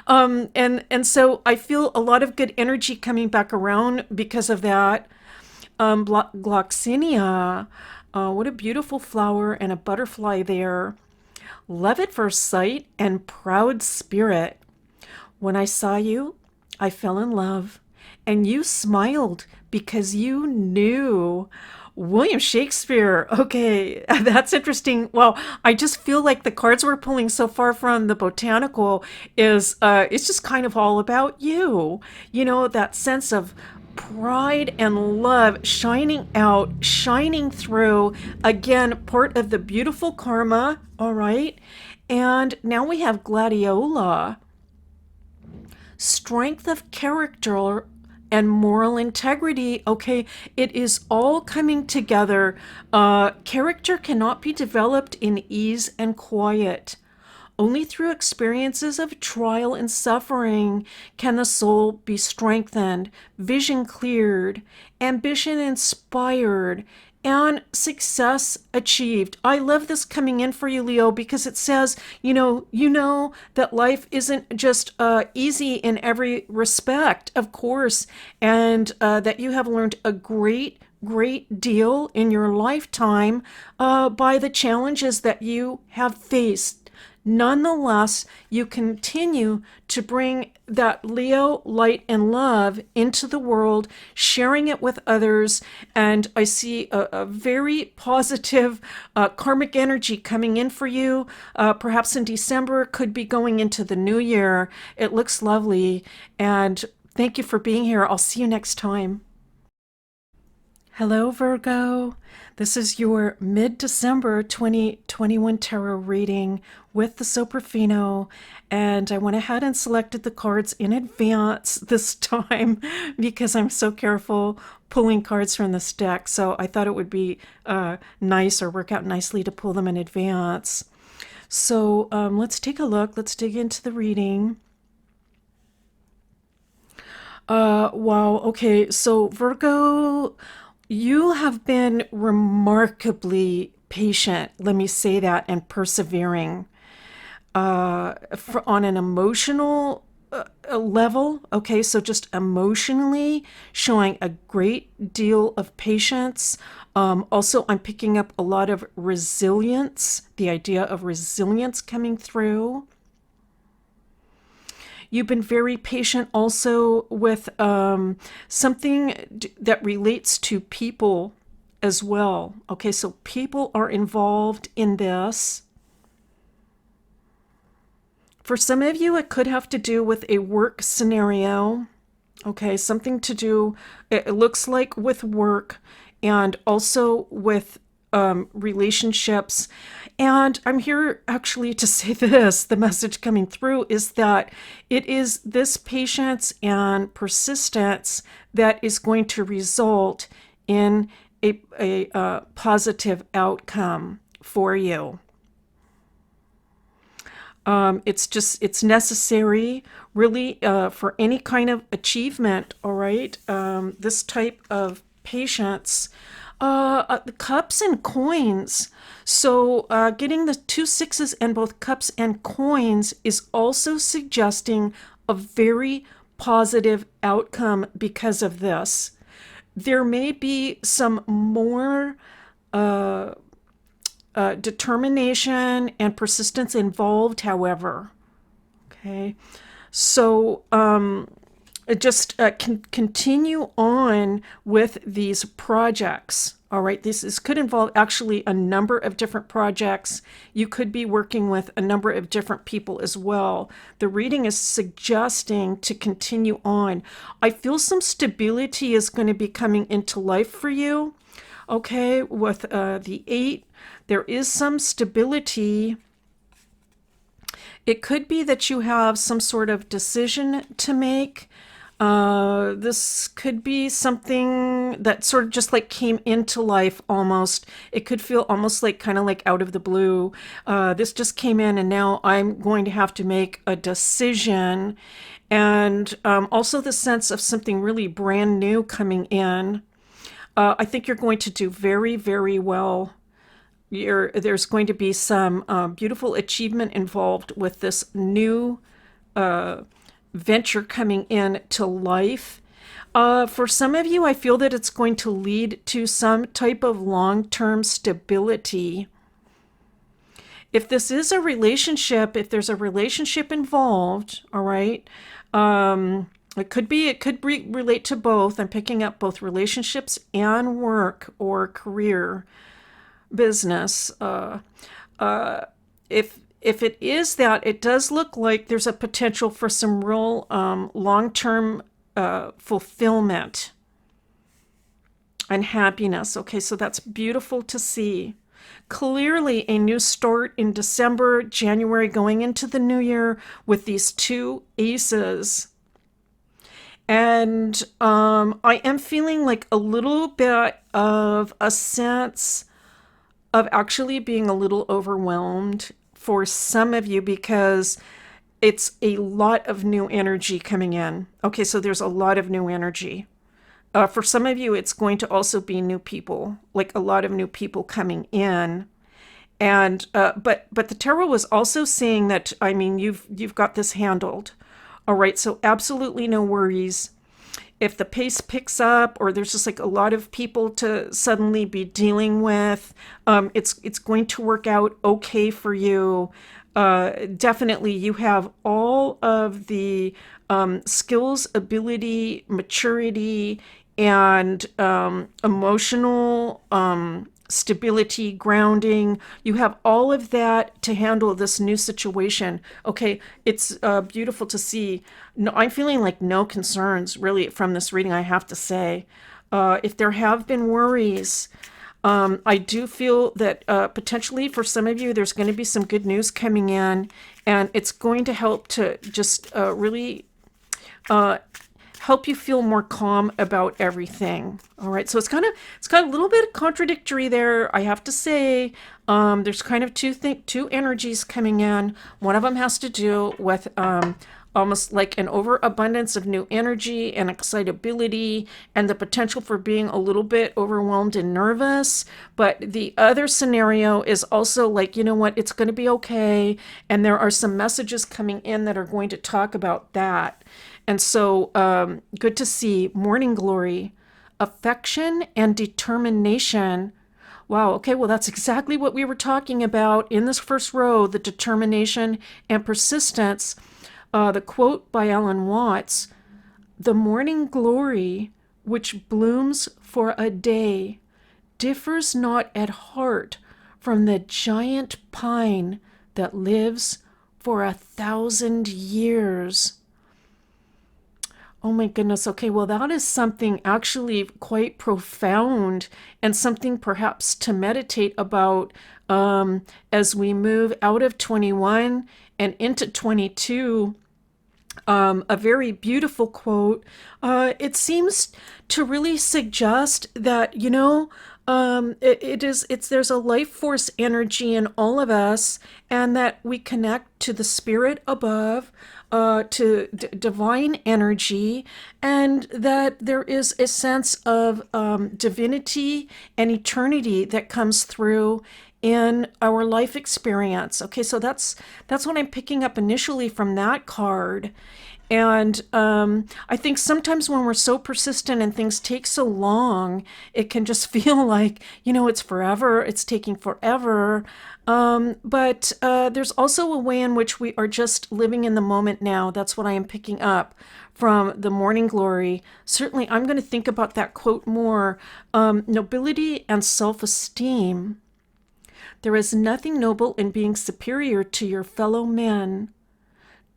And so I feel a lot of good energy coming back around because of that. Gloxinia, what a beautiful flower and a butterfly there. Love at first sight and proud spirit. When I saw you, I fell in love, and you smiled because you knew. William Shakespeare. Okay, that's interesting. Well, I just feel like the cards we're pulling so far from the botanical is it's just kind of all about you. You know, that sense of pride and love shining out, shining through. Again, part of the beautiful karma, all right? And now we have gladiola. Strength of character and moral integrity. Okay, it is all coming together. Character cannot be developed in ease and quiet. Only through experiences of trial and suffering can the soul be strengthened, vision cleared, ambition inspired, and success achieved. I love this coming in for you, Leo, because it says, you know that life isn't just easy in every respect, of course, and that you have learned a great deal in your lifetime by the challenges that you have faced. Nonetheless, you continue to bring that Leo light and love into the world, sharing it with others. And I see a very positive karmic energy coming in for you. Perhaps in December, could be going into the new year. It looks lovely. And thank you for being here. I'll see you next time. Hello, Virgo. This is your mid-December 2021 tarot reading with the Soprafino, and I went ahead and selected the cards in advance this time because I'm so careful pulling cards from this deck, so I thought it would be nice or work out nicely to pull them in advance. So let's take a look. Let's dig into the reading. Wow. Okay, so Virgo, you have been remarkably patient, let me say that, and persevering on an emotional level. Okay, so just emotionally showing a great deal of patience. Also, I'm picking up a lot of resilience, the idea of resilience coming through. You've been very patient also with something that relates to people as well. Okay, so people are involved in this. For some of you, it could have to do with a work scenario. Okay, something to do, it looks like with work and also with relationships. And I'm here actually to say this, the message coming through is that it is this patience and persistence that is going to result in a positive outcome for you. It's necessary really for any kind of achievement, all right? This type of patience. The cups and coins. So getting the 2 6s and both cups and coins is also suggesting a very positive outcome because of this. There may be some more determination and persistence involved, however. Okay, so just continue on with these projects. All right, this could involve actually a number of different projects. You could be working with a number of different people as well. The reading is suggesting to continue on. I feel some stability is going to be coming into life for you. Okay, with the 8, there is some stability. It could be that you have some sort of decision to make. This could be something that sort of just like came into life almost. It could feel almost like kind of like out of the blue. This just came in and now I'm going to have to make a decision. And also the sense of something really brand new coming in. I think you're going to do very, very well. There's going to be some beautiful achievement involved with this new venture coming in to life. For some of you, I feel that it's going to lead to some type of long-term stability. If this is a relationship, if there's a relationship involved, all right, it could relate to both. I'm picking up both relationships and work or career, business. If it is that, it does look like there's a potential for some real long-term fulfillment and happiness. Okay, so that's beautiful to see. Clearly a new start in December, January, going into the new year with these 2 aces. And I am feeling like a little bit of a sense of actually being a little overwhelmed for some of you because it's a lot of new energy coming in. Okay, so there's a lot of new energy. For some of you, it's going to also be new people, like a lot of new people coming in. And but the tarot was also saying that, I mean, you've got this handled. All right, so absolutely no worries. If the pace picks up or there's just like a lot of people to suddenly be dealing with, it's going to work out okay for you. definitely you have all of the skills, ability, maturity, and emotional stability, grounding. You have all of that to handle this new situation. Okay, it's beautiful to see. No, I'm feeling like no concerns really from this reading, I have to say. If there have been worries, I do feel that potentially for some of you, there's going to be some good news coming in, and it's going to help to just really help you feel more calm about everything. All right, so it's kind of a little bit contradictory there, I have to say. There's kind of two energies coming in. One of them has to do with almost like an overabundance of new energy and excitability and the potential for being a little bit overwhelmed and nervous. But the other scenario is also like, you know what, it's going to be okay. And there are some messages coming in that are going to talk about that. And so good to see morning glory, affection, and determination. Wow, okay, well, that's exactly what we were talking about in this first row, the determination and persistence. The quote by Alan Watts, "The morning glory, which blooms for a day, differs not at heart from the giant pine that lives for 1,000 years." Oh my goodness. Okay, well, that is something actually quite profound and something perhaps to meditate about as we move out of 21 and into 22. A very beautiful quote. It seems to really suggest that, you know, there's a life force energy in all of us, and that we connect to the spirit above, to divine energy, and that there is a sense of divinity and eternity that comes through in our life experience. Okay, so that's what I'm picking up initially from that card. And I think sometimes when we're so persistent and things take so long, it can just feel like, you know, it's forever, it's taking forever. But there's also a way in which we are just living in the moment now. That's what I am picking up from the morning glory. Certainly, I'm going to think about that quote more. Nobility and self-esteem. There is nothing noble in being superior to your fellow men.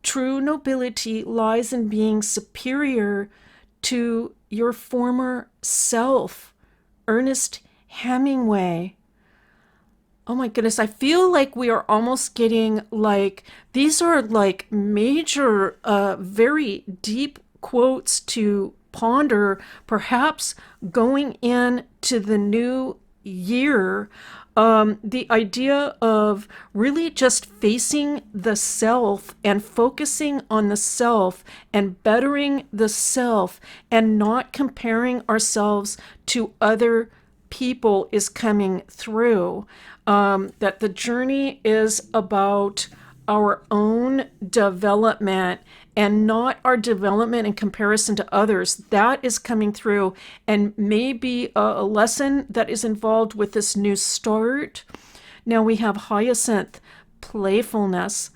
True nobility lies in being superior to your former self. Ernest Hemingway. Oh my goodness, I feel like we are almost getting like, these are like major, very deep quotes to ponder, perhaps going into the new year. The idea of really just facing the self and focusing on the self and bettering the self and not comparing ourselves to other people is coming through. That the journey is about our own development and not our development in comparison to others. That is coming through, and maybe a lesson that is involved with this new start. Now we have Hyacinth, playfulness.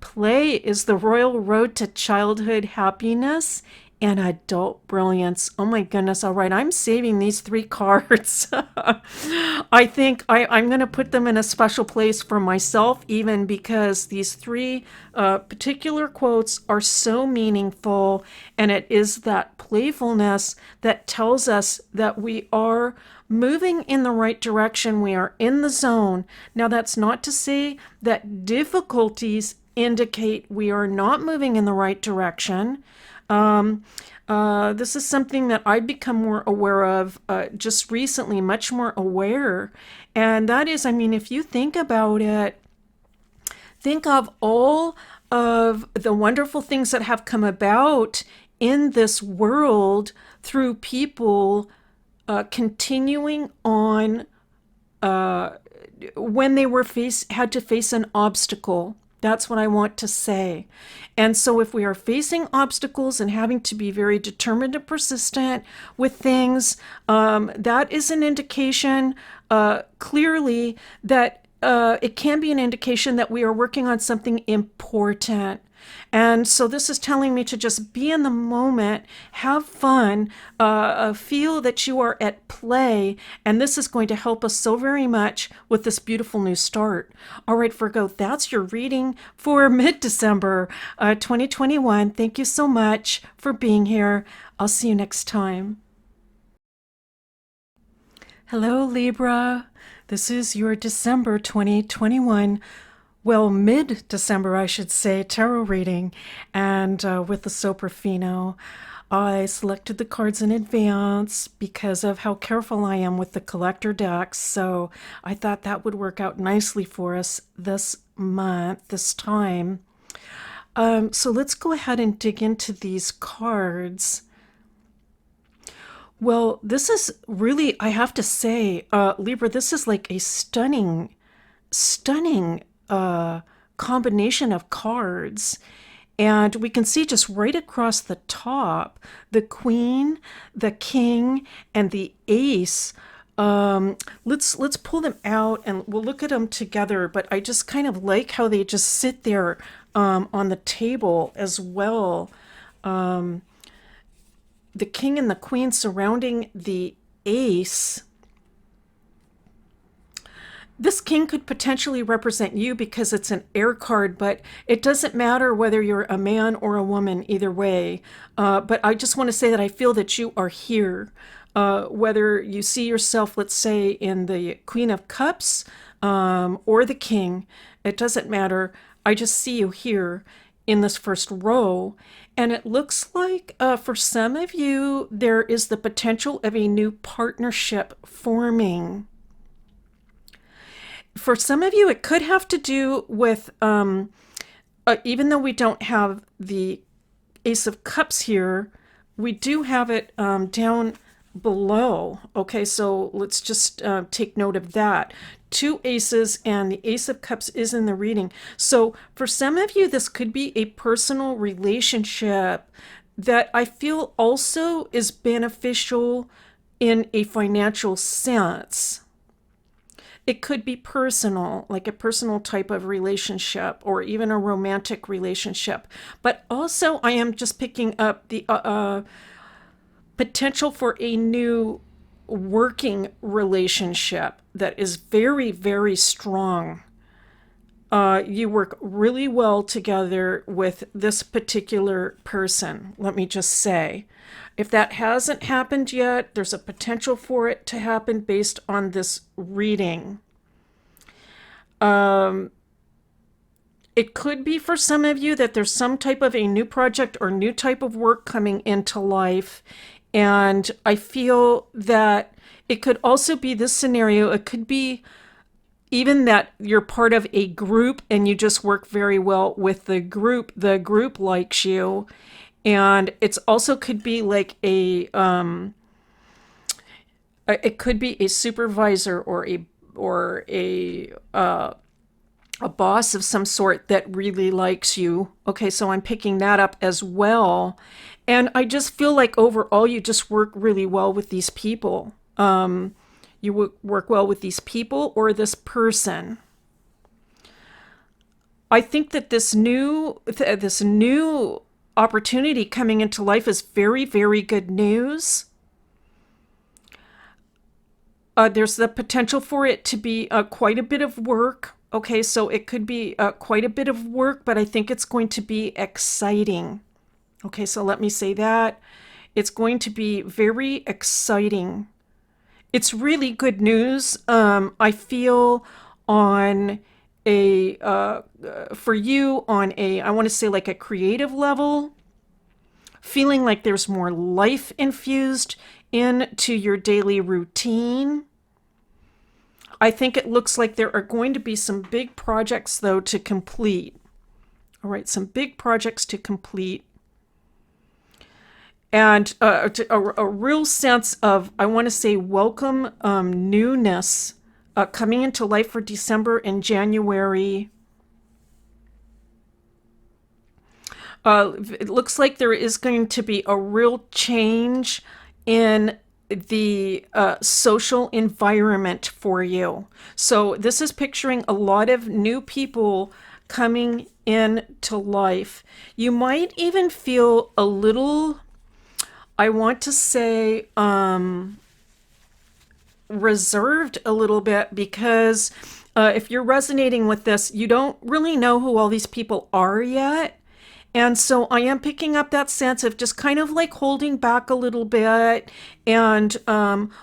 Play is the royal road to childhood happiness and adult brilliance. Oh my goodness. All right. I'm saving these 3 cards. I think I'm going to put them in a special place for myself, even because these 3 particular quotes are so meaningful. And it is that playfulness that tells us that we are moving in the right direction. We are in the zone. Now, that's not to say that difficulties indicate we are not moving in the right direction. This is something that I've become more aware of just recently, much more aware. And that is, I mean, if you think about it, think of all of the wonderful things that have come about in this world through people continuing on when they were had to face an obstacle. That's what I want to say. And so if we are facing obstacles and having to be very determined and persistent with things, that is an indication clearly that it can be an indication that we are working on something important. And so this is telling me to just be in the moment, have fun, feel that you are at play. And this is going to help us so very much with this beautiful new start. All right, Virgo, that's your reading for mid-December 2021. Thank you so much for being here. I'll see you next time. Hello, Libra. This is your December 2021, well, mid-December, I should say, tarot reading. And with the Soprafino, I selected the cards in advance because of how careful I am with the collector decks. So I thought that would work out nicely for us this month, this time. So let's go ahead and dig into these cards. Well, this is really, I have to say, Libra, this is like a stunning, stunning combination of cards. And we can see just right across the top, the Queen, the King, and the Ace. Let's pull them out and we'll look at them together. But I just kind of like how they just sit there on the table as well. The King and the Queen surrounding the Ace. This King could potentially represent you because it's an air card, but it doesn't matter whether you're a man or a woman, either way. But I just want to say that I feel that you are here. Whether you see yourself, let's say, in the Queen of Cups or the King, it doesn't matter. I just see you here in this first row. And it looks like for some of you, there is the potential of a new partnership forming. For some of you, it could have to do with, even though we don't have the Ace of Cups here, we do have it down below. Okay, so let's just take note of that. Two aces and the Ace of Cups is in the reading. So for some of you, this could be a personal relationship that I feel also is beneficial in a financial sense. It could be personal, like a personal type of relationship or even a romantic relationship. But also I am just picking up the potential for a new working relationship that is very, very strong. You work really well together with this particular person, let me just say. If that hasn't happened yet, there's a potential for it to happen based on this reading. It could be for some of you that there's some type of a new project or new type of work coming into life. And I feel that it could also be this scenario. It could be even that you're part of a group and you just work very well with the group. The group likes you. And it's also could be like it could be a supervisor or a boss of some sort that really likes you. Okay, so I'm picking that up as well. And I just feel like overall you just work really well with these people. You work well with these people or this person. I think that this new opportunity coming into life is very, very good news. There's the potential for it to be quite a bit of work. Okay, so it could be quite a bit of work, but I think it's going to be exciting. Okay, so let me say that. It's going to be very exciting. It's really good news. I feel on a, for you on a, I want to say like a creative level, feeling like there's more life infused into your daily routine. I think it looks like there are going to be some big projects, though, to complete. All right, some big projects to complete. And a real sense of, I want to say, welcome newness coming into life for December and January. It looks like there is going to be a real change in the social environment for you. So this is picturing a lot of new people coming into life. You might even feel a little, I want to say, reserved a little bit because if you're resonating with this, you don't really know who all these people are yet. And so I am picking up that sense of just kind of like holding back a little bit and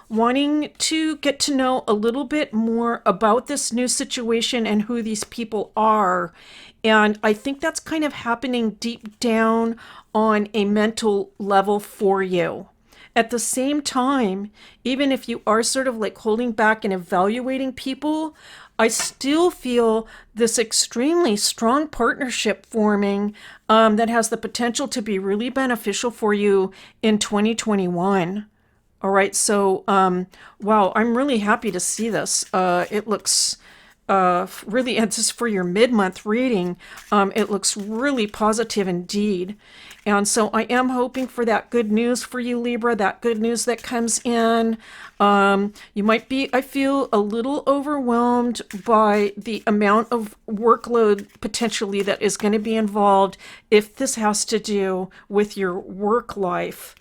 wanting to get to know a little bit more about this new situation and who these people are. And I think that's kind of happening deep down on a mental level for you. At the same time, even if you are sort of like holding back and evaluating people, I still feel this extremely strong partnership forming that has the potential to be really beneficial for you in 2021. All right, so wow, I'm really happy to see this. It looks really, and this is for your mid-month reading, it looks really positive indeed. And so I am hoping for that good news for you, Libra, that good news that comes in. You might be, I feel, a little overwhelmed by the amount of workload potentially that is going to be involved if this has to do with your work life.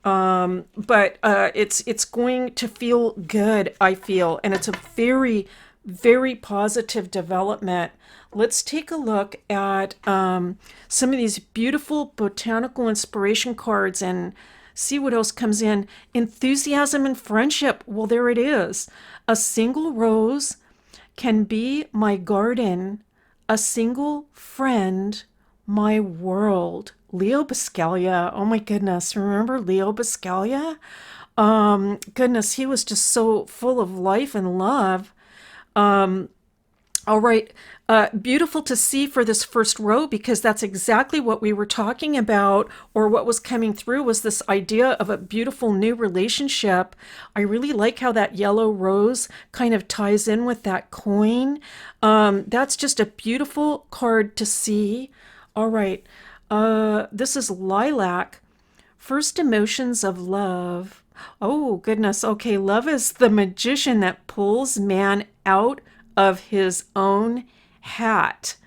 But it's going to feel good, I feel, and it's a very, very positive development. Let's take a look at some of these beautiful botanical inspiration cards and see what else comes in. Enthusiasm and friendship. Well, there it is. A single rose can be my garden. A single friend, my world. Leo Biscaglia. Oh my goodness. Remember Leo Biscaglia? Goodness, he was just so full of life and love. All right. Beautiful to see for this first row because that's exactly what we were talking about, or what was coming through was this idea of a beautiful new relationship. I really like how that yellow rose kind of ties in with that coin. That's just a beautiful card to see. All right. This is lilac. First emotions of love. Oh, goodness. Okay, love is the magician that pulls man out of his own hat.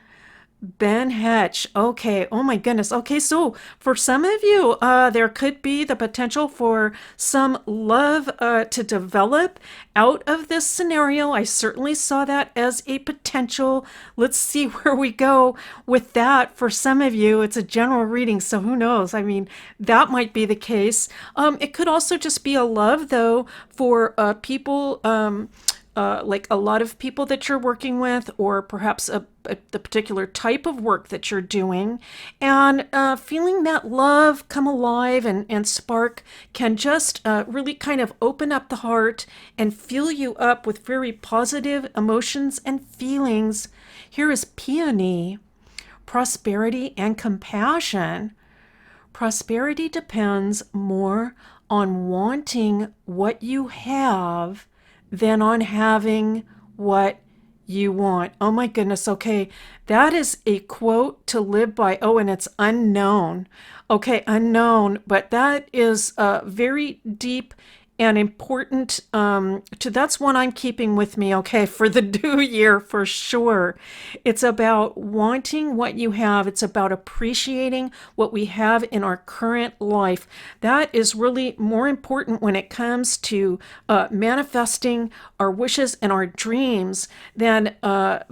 Ben Hetch. Okay. Oh my goodness. Okay. So for some of you, there could be the potential for some love to develop out of this scenario. I certainly saw that as a potential. Let's see where we go with that. For some of you, it's a general reading, so who knows? I mean, that might be the case. It could also just be a love, though, for people. Like a lot of people that you're working with, or perhaps the particular type of work that you're doing, and feeling that love come alive and spark can just really kind of open up the heart and fill you up with very positive emotions and feelings. Here is Peony, prosperity and compassion. Prosperity depends more on wanting what you have than on having what you want. Oh my goodness. Okay. That is a quote to live by. Oh, and it's unknown. Okay. Unknown. But that is very deep and important that's one I'm keeping with me, okay, for the new year for sure. It's about wanting what you have. It's about appreciating what we have in our current life. That is really more important when it comes to manifesting our wishes and our dreams than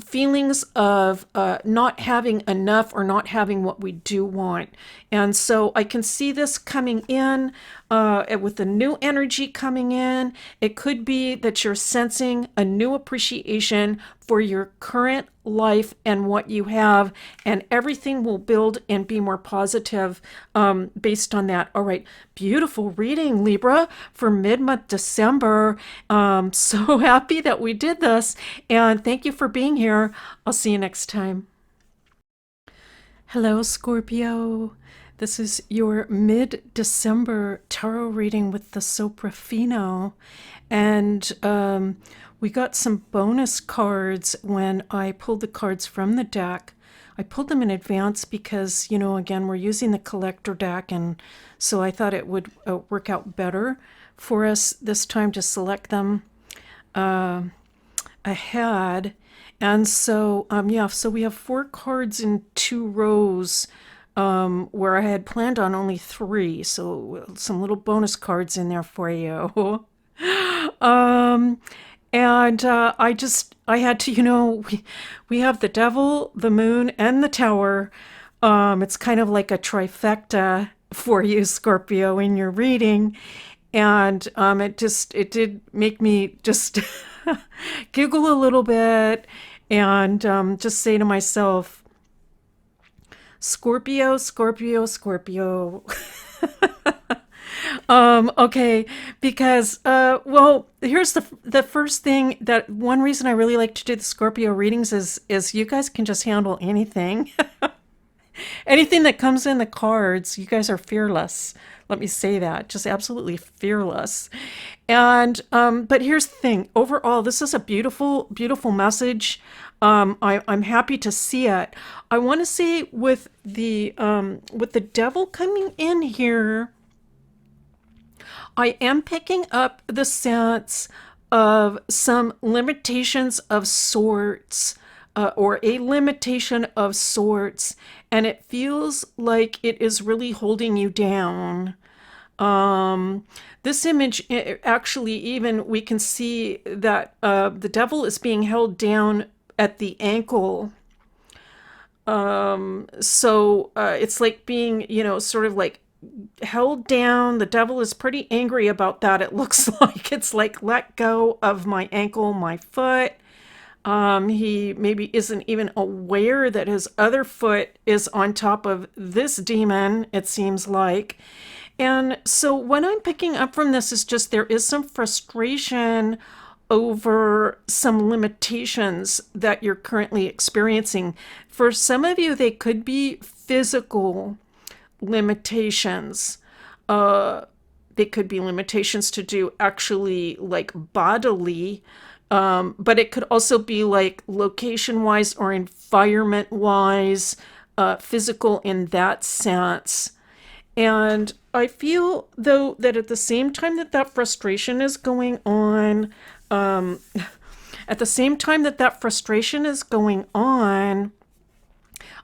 feelings of not having enough or not having what we do want. And so I can see this coming in with the new energy coming in. It could be that you're sensing a new appreciation for your current life and what you have, and everything will build and be more positive based on that. All right, beautiful reading, Libra, for mid-month December. So happy that we did this, and thank you for being here. I'll see you next time. Hello, Scorpio. This is your mid-December tarot reading with the Soprafino. And we got some bonus cards when I pulled the cards from the deck. I pulled them in advance because, you know, again, we're using the collector deck, and so I thought it would work out better for us this time to select them ahead. And so, yeah, so we have 4 cards in 2 rows, where I had planned on only 3. So some little bonus cards in there for you. um, and I had to, you know, we have the devil, the moon, and the tower. It's kind of like a trifecta for you, Scorpio, in your reading. And it did make me just giggle a little bit, and just say to myself, Scorpio, Scorpio, Scorpio. Okay, because well, here's the first thing, that one reason I really like to do the Scorpio readings is you guys can just handle anything. Anything that comes in the cards, you guys are fearless. Let me say that, just absolutely fearless. And but here's the thing. Overall, this is a beautiful, beautiful message. I'm happy to see it. I want to say with the devil coming in here, I am picking up the sense of some limitations of sorts, or a limitation of sorts, and it feels like it is really holding you down. This image, actually, even we can see that the devil is being held down at the ankle. So it's like being, you know, sort of like held down. The devil is pretty angry about that. It looks like it's like, let go of my ankle, my foot. He maybe isn't even aware that his other foot is on top of this demon, it seems like. And so what I'm picking up from this is just there is some frustration over some limitations that you're currently experiencing. For some of you, they could be physical limitations. They could be limitations to do actually like bodily, but it could also be like location-wise or environment-wise, physical in that sense. And I feel, though, that at the same time that that frustration is going on, at the same time that that frustration is going on,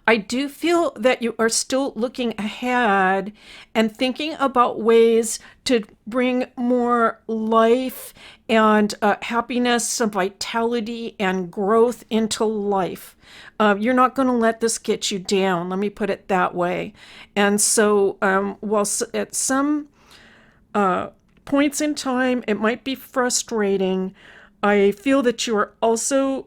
I do feel that you are still looking ahead and thinking about ways to bring more life and happiness, some vitality and growth into life. You're not going to let this get you down. Let me put it that way. And so, while at some points in time it might be frustrating, I feel that you are also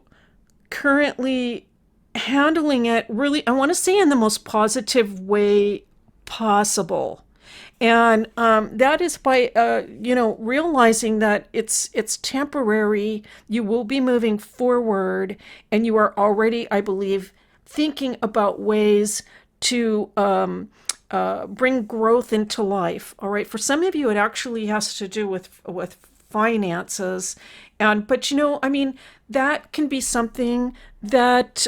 currently handling it really, I want to say, in the most positive way possible. And that is by, you know, realizing that it's temporary. You will be moving forward, and you are already, I believe, thinking about ways to bring growth into life. All right. For some of you, it actually has to do with finances, and but you know, I mean, that can be something that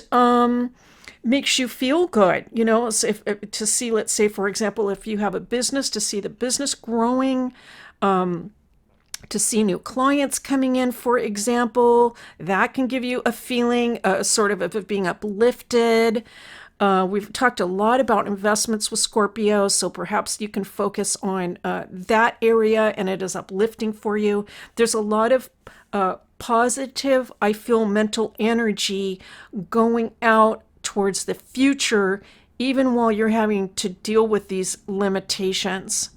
makes you feel good, you know. So if to see, let's say, for example, if you have a business, to see the business growing, to see new clients coming in, for example, that can give you a feeling, sort of it being uplifted. We've talked a lot about investments with Scorpio, so perhaps you can focus on that area, and it is uplifting for you. There's a lot of positive, I feel, mental energy going out towards the future, even while you're having to deal with these limitations.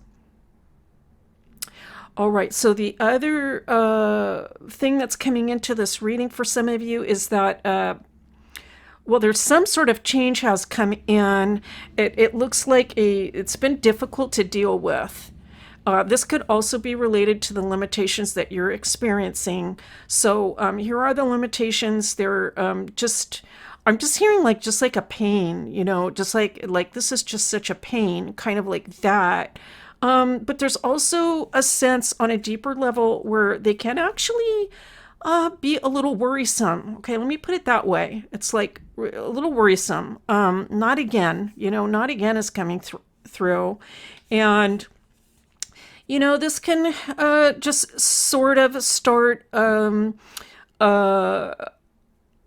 All right, so the other thing that's coming into this reading for some of you is that well, there's some sort of change has come in. It looks like it's been difficult to deal with. This could also be related to the limitations that you're experiencing. So here are the limitations. They're I'm just hearing like just like a pain, you know, just like this is just such a pain, kind of like that. But there's also a sense on a deeper level where they can actually be a little worrisome. Okay, let me put it that way. It's like a little worrisome. Not again, not again is coming through. And, this can just sort of start uh,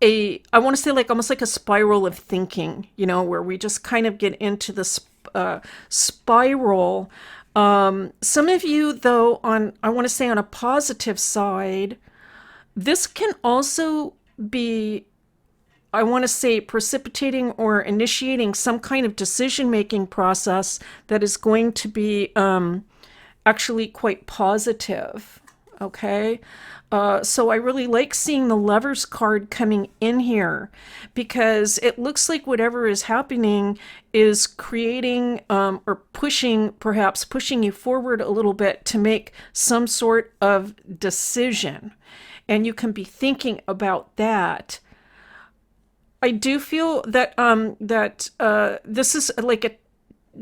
I want to say like almost like a spiral of thinking, where we just kind of get into this spiral. Some of you, though, I want to say on a positive side, this can also be, I want to say, precipitating or initiating some kind of decision-making process that is going to be actually quite positive. Okay. So I really like seeing the Lovers card coming in here, because it looks like whatever is happening is creating or perhaps pushing you forward a little bit to make some sort of decision. And you can be thinking about that. I do feel that this is like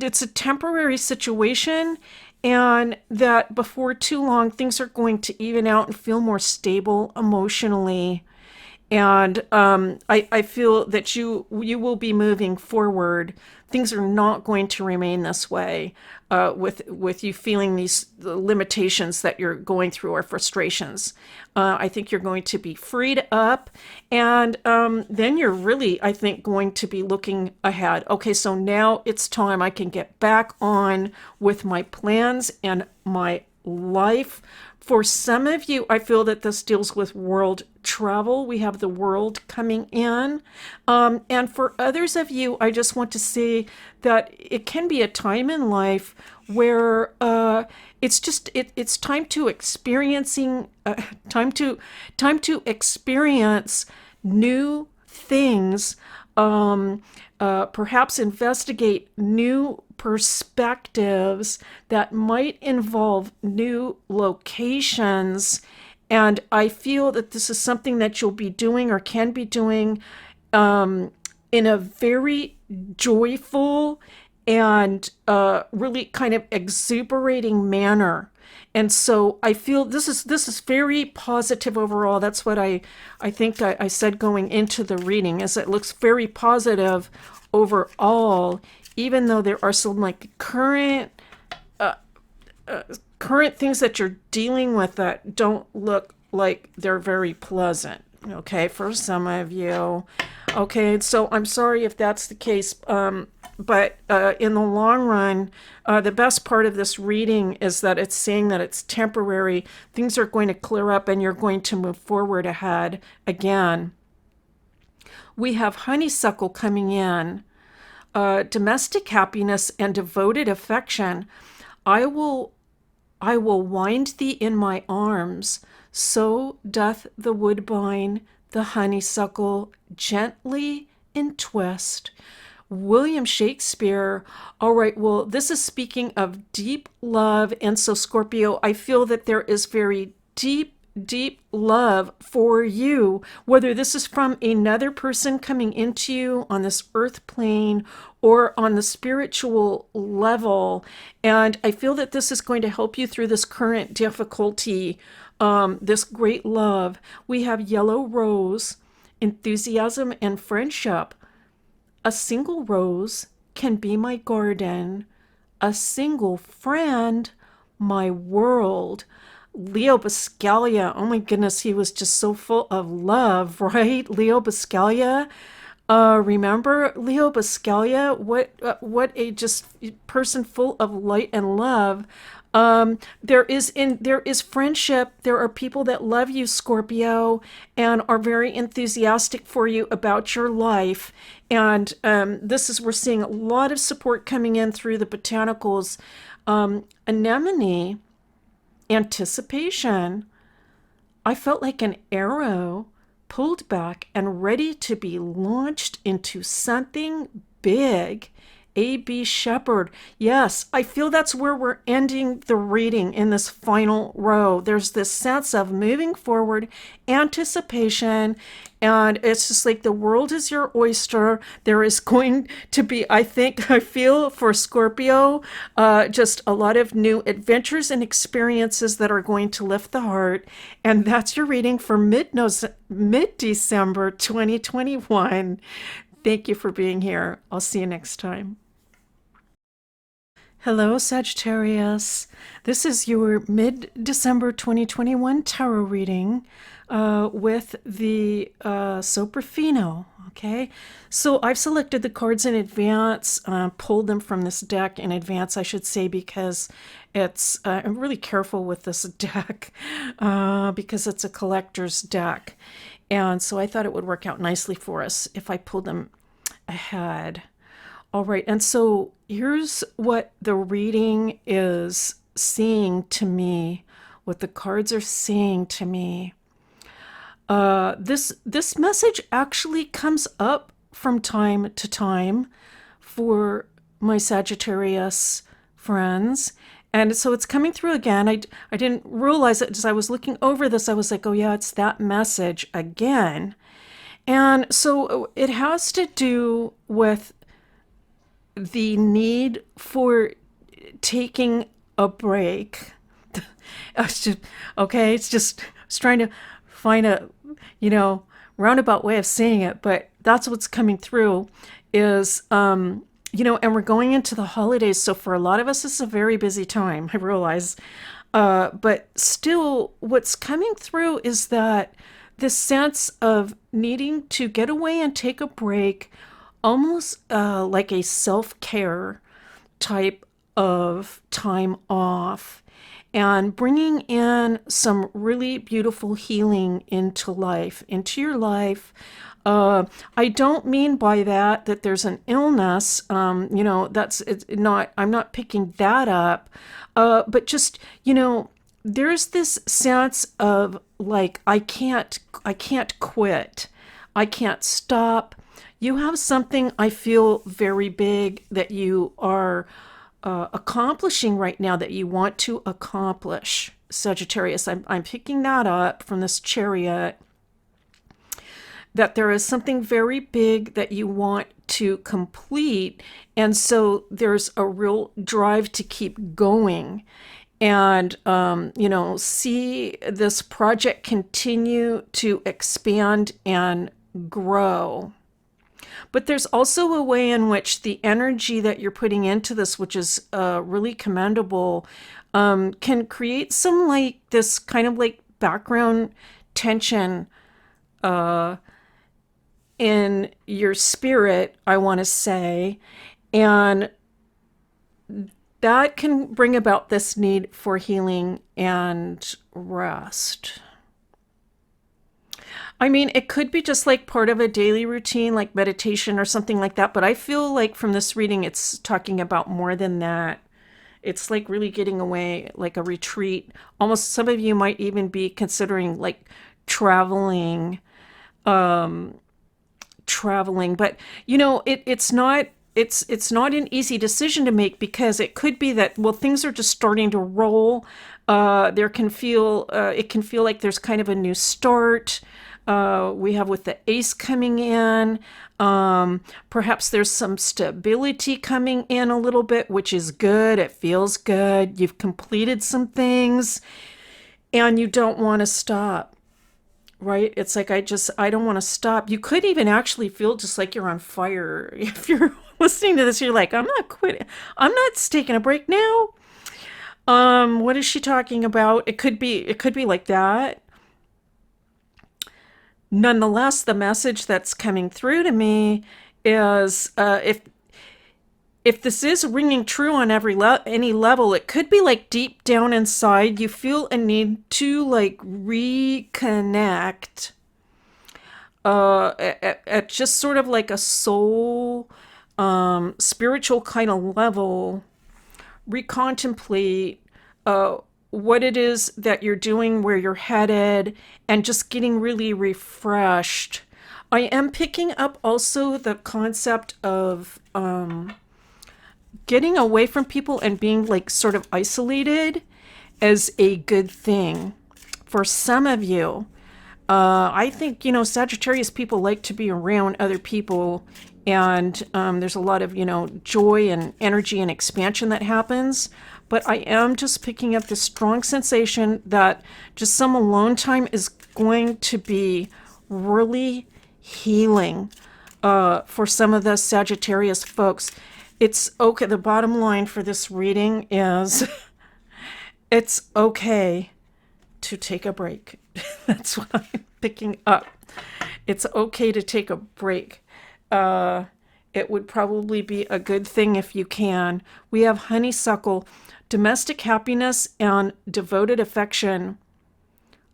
it's a temporary situation, and that before too long things are going to even out and feel more stable emotionally. And I feel that you will be moving forward. Things are not going to remain this way, with you feeling these limitations that you're going through or frustrations. I think you're going to be freed up, and then you're really, I think, going to be looking ahead. Okay, so now it's time I can get back on with my plans and my life. For some of you, I feel that this deals with world travel. We have the world coming in. And for others of you, I just want to say that it can be a time in life where it's time to experience new things, perhaps investigate new perspectives that might involve new locations. And I feel that this is something that you'll be doing or can be doing in a very joyful and really kind of exuberating manner. And so I feel this is very positive overall. That's what I think I said going into the reading, is it looks very positive overall, even though there are some like current things that you're dealing with that don't look like they're very pleasant. Okay, for some of you. Okay, so I'm sorry if that's the case, but in the long run, the best part of this reading is that it's saying that it's temporary. Things are going to clear up and you're going to move forward ahead again. We have honeysuckle coming in. Domestic happiness and devoted affection. I will wind thee in my arms, so doth the woodbine the honeysuckle gently entwist. William Shakespeare. All right, well, this is speaking of deep love. And so, Scorpio, I feel that there is very deep love for you, whether this is from another person coming into you on this earth plane or on the spiritual level. And I feel that this is going to help you through this current difficulty, this great love. We have yellow rose, enthusiasm and friendship. A single rose can be my garden, a single friend my world. Leo Buscaglia, oh my goodness, he was just so full of love, right? Leo Buscaglia, remember Leo Buscaglia? What a just person full of light and love. There is friendship. There are people that love you, Scorpio, and are very enthusiastic for you about your life. And we're seeing a lot of support coming in through the botanicals. Anemone. Anticipation. I felt like an arrow pulled back and ready to be launched into something big, A.B. Shepherd. Yes, I feel that's where we're ending the reading in this final row. There's this sense of moving forward, anticipation, and it's just like the world is your oyster. There is going to be, I think, I feel for Scorpio, just a lot of new adventures and experiences that are going to lift the heart. And that's your reading for mid-December 2021. Thank you for being here. I'll see you next time. Hello, Sagittarius. This is your mid-December 2021 tarot reading with the Soprafino. Okay, so I've selected the cards in advance, pulled them from this deck in advance, I should say, because it's I'm really careful with this deck because it's a collector's deck. And so I thought it would work out nicely for us if I pulled them ahead. All right, and so here's what the reading is saying to me, what the cards are saying to me. This message actually comes up from time to time for my Sagittarius friends. And so it's coming through again. I didn't realize it as I was looking over this. I was like, oh yeah, it's that message again. And so it has to do with the need for taking a break. It's just, okay, it's just, I was trying to find a, roundabout way of saying it, but that's what's coming through is, and we're going into the holidays. So for a lot of us, it's a very busy time, I realize. But still, what's coming through is that this sense of needing to get away and take a break, almost like a self-care type of time off, and bringing in some really beautiful healing into your life. I don't mean by that there's an illness, that's it's not, I'm not picking that up, but just, there's this sense of like, I can't quit. I can't stop. You have something I feel very big that you are accomplishing right now, that you want to accomplish, Sagittarius. I'm picking that up from this Chariot, that there is something very big that you want to complete. And so there's a real drive to keep going and, see this project continue to expand and grow. But there's also a way in which the energy that you're putting into this, which is really commendable, can create some like this kind of like background tension in your spirit, I want to say. And that can bring about this need for healing and rest. I mean, it could be just like part of a daily routine, like meditation or something like that. But I feel like from this reading, it's talking about more than that. It's like really getting away, like a retreat. Almost some of you might even be considering like traveling. But it's not an easy decision to make, because it could be that, well, things are just starting to roll. It can feel like there's kind of a new start. We have with the ace coming in. Perhaps there's some stability coming in a little bit, which is good. It feels good. You've completed some things and you don't want to stop, right? It's like, I don't want to stop. You could even actually feel just like you're on fire. If you're listening to this, you're like, I'm not quitting. I'm not taking a break now. What is she talking about? It could be like that. Nonetheless, the message that's coming through to me is, if this is ringing true on any level, it could be like deep down inside, you feel a need to like reconnect at just sort of like a soul, spiritual kind of level, recontemplate what it is that you're doing, where you're headed, and just getting really refreshed. I am picking up also the concept of getting away from people and being like sort of isolated is a good thing for some of you. I think, you know, Sagittarius people like to be around other people, and there's a lot of, you know, joy and energy and expansion that happens. But I am just picking up this strong sensation that just some alone time is going to be really healing for some of the Sagittarius folks. It's okay. The bottom line for this reading is it's okay to take a break. That's what I'm picking up. It's okay to take a break. It would probably be a good thing if you can. We have honeysuckle, domestic happiness and devoted affection.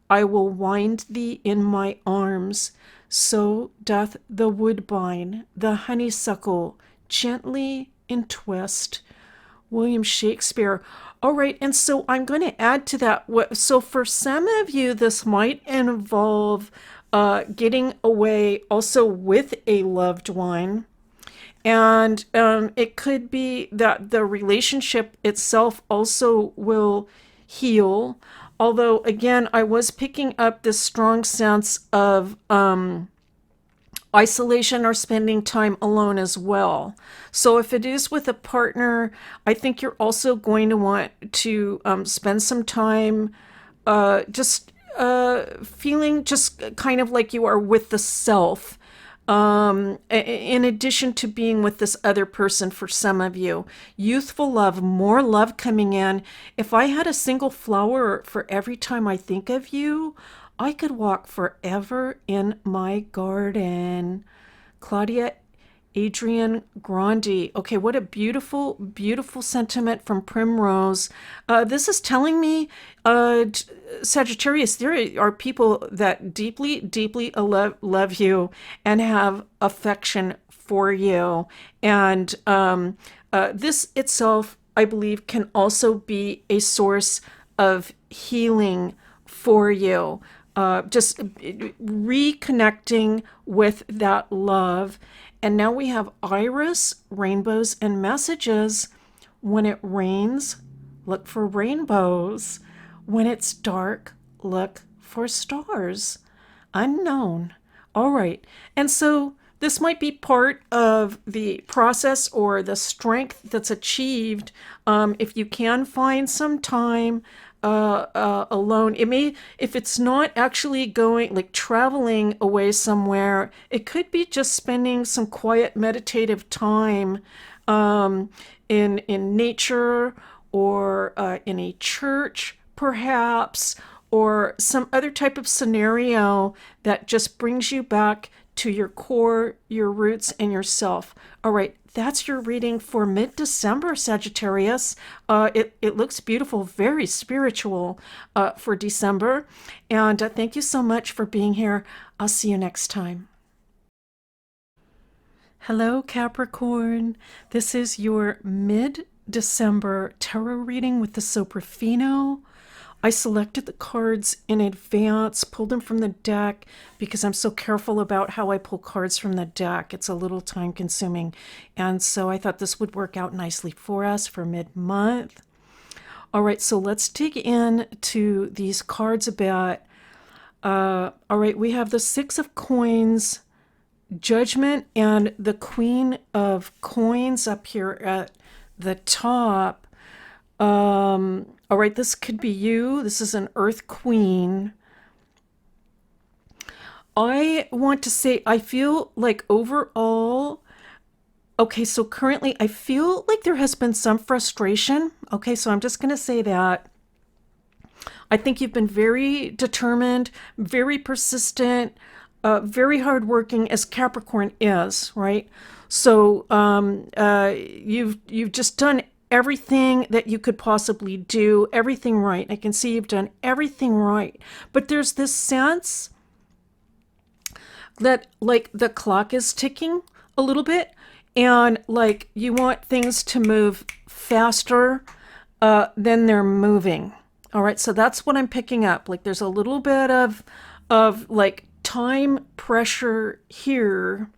I will wind thee in my arms. So doth the woodbine, the honeysuckle, gently entwist. William Shakespeare. All right, and so I'm going to add to that. So for some of you, this might involve getting away also with a loved one. And it could be that the relationship itself also will heal. Although, again, I was picking up this strong sense of isolation or spending time alone as well. So if it is with a partner, I think you're also going to want to spend some time just feeling just kind of like you are with the self, in addition to being with this other person. For some of you, youthful love, more love coming in. If I had a single flower for every time I think of you, I could walk forever in my garden. Claudia Adrian Grandi. Okay, what a beautiful, beautiful sentiment from Primrose. This is telling me, Sagittarius, there are people that deeply, deeply love you and have affection for you. And this itself, I believe, can also be a source of healing for you. Just reconnecting with that love. And now we have Iris, rainbows, and messages. When it rains, look for rainbows. When it's dark, look for stars. Unknown. All right. And so this might be part of the process or the strength that's achieved if you can find some time alone. It may, if it's not actually going like traveling away somewhere, it could be just spending some quiet meditative time in nature, or in a church perhaps, or some other type of scenario that just brings you back to your core, your roots, and yourself. All right, that's your reading for mid-December, Sagittarius. It looks beautiful, very spiritual for December. And thank you so much for being here. I'll see you next time. Hello, Capricorn. This is your mid-December tarot reading with the Soprafino. I selected the cards in advance, pulled them from the deck, because I'm so careful about how I pull cards from the deck. It's a little time consuming. And so I thought this would work out nicely for us for mid-month. All right, so let's dig into these cards a bit. All right, we have the Six of Coins, Judgment, and the Queen of Coins up here at the top. All right, this could be you. This is an Earth Queen. I want to say, I feel like overall, okay, so currently I feel like there has been some frustration. Okay, so I'm just going to say that. I think you've been very determined, very persistent, very hardworking, as Capricorn is, right? So you've just done everything that you could possibly do, everything right. I can see you've done everything right. But there's this sense that like the clock is ticking a little bit, and like you want things to move faster than they're moving. All right, so that's what I'm picking up. Like there's a little bit of like time pressure here.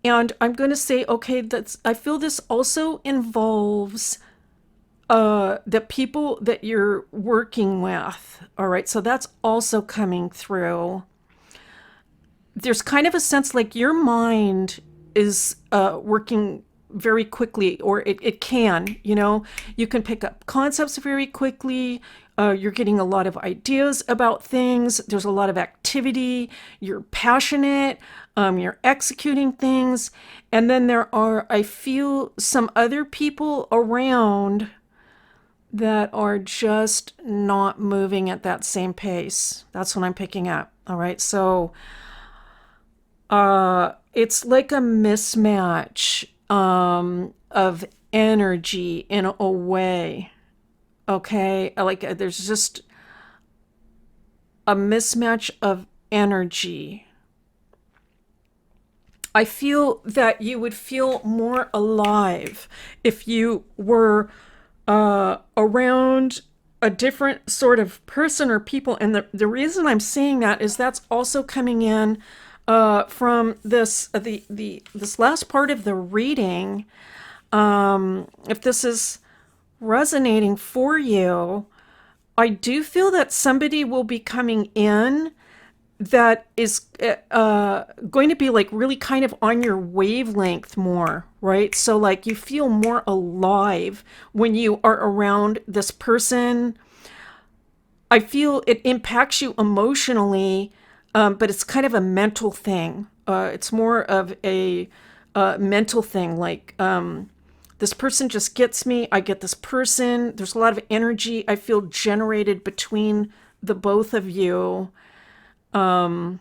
And I'm going to say, okay, I feel this also involves the people that you're working with. All right, so that's also coming through. There's kind of a sense like your mind is working very quickly, or it can, you can pick up concepts very quickly. You're getting a lot of ideas about things. There's a lot of activity. You're passionate. You're executing things. And then I feel some other people around that are just not moving at that same pace. That's what I'm picking up. All right. So it's like a mismatch of energy in a way. Okay. Like there's just a mismatch of energy. I feel that you would feel more alive if you were around a different sort of person or people. And the reason I'm saying that is that's also coming in from this this last part of the reading. If this is resonating for you, I do feel that somebody will be coming in that is going to be like really kind of on your wavelength more, right? So like you feel more alive when you are around this person. I feel it impacts you emotionally, but it's kind of a mental thing. It's more of a mental thing, like this person just gets me. I get this person. There's a lot of energy I feel generated between the both of you. You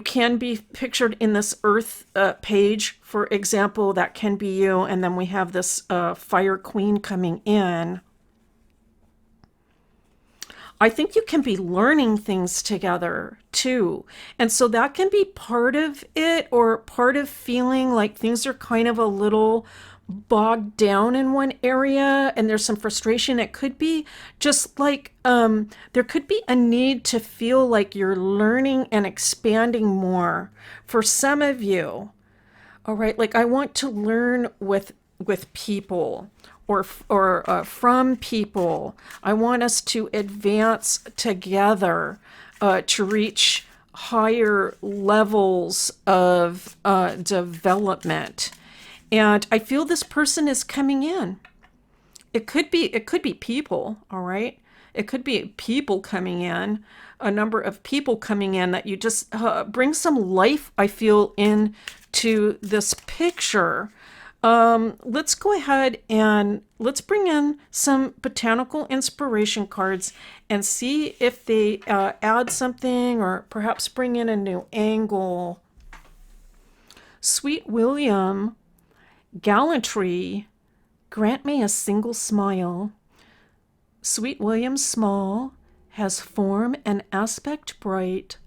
can be pictured in this Earth page, for example. That can be you. And then we have this Fire Queen coming in. I think you can be learning things together too. And so that can be part of it, or part of feeling like things are kind of a little bogged down in one area and there's some frustration. It could be just like there could be a need to feel like you're learning and expanding more for some of you. All right, like I want to learn with people, or from people. I want us to advance together to reach higher levels of development. And I feel this person is coming in. It could be people, all right? It could be people coming in, a number of people coming in that you just bring some life, I feel, in to this picture. Let's go ahead and let's bring in some botanical inspiration cards and see if they add something, or perhaps bring in a new angle. Sweet William, gallantry, grant me a single smile. Sweet William small, has form and aspect bright,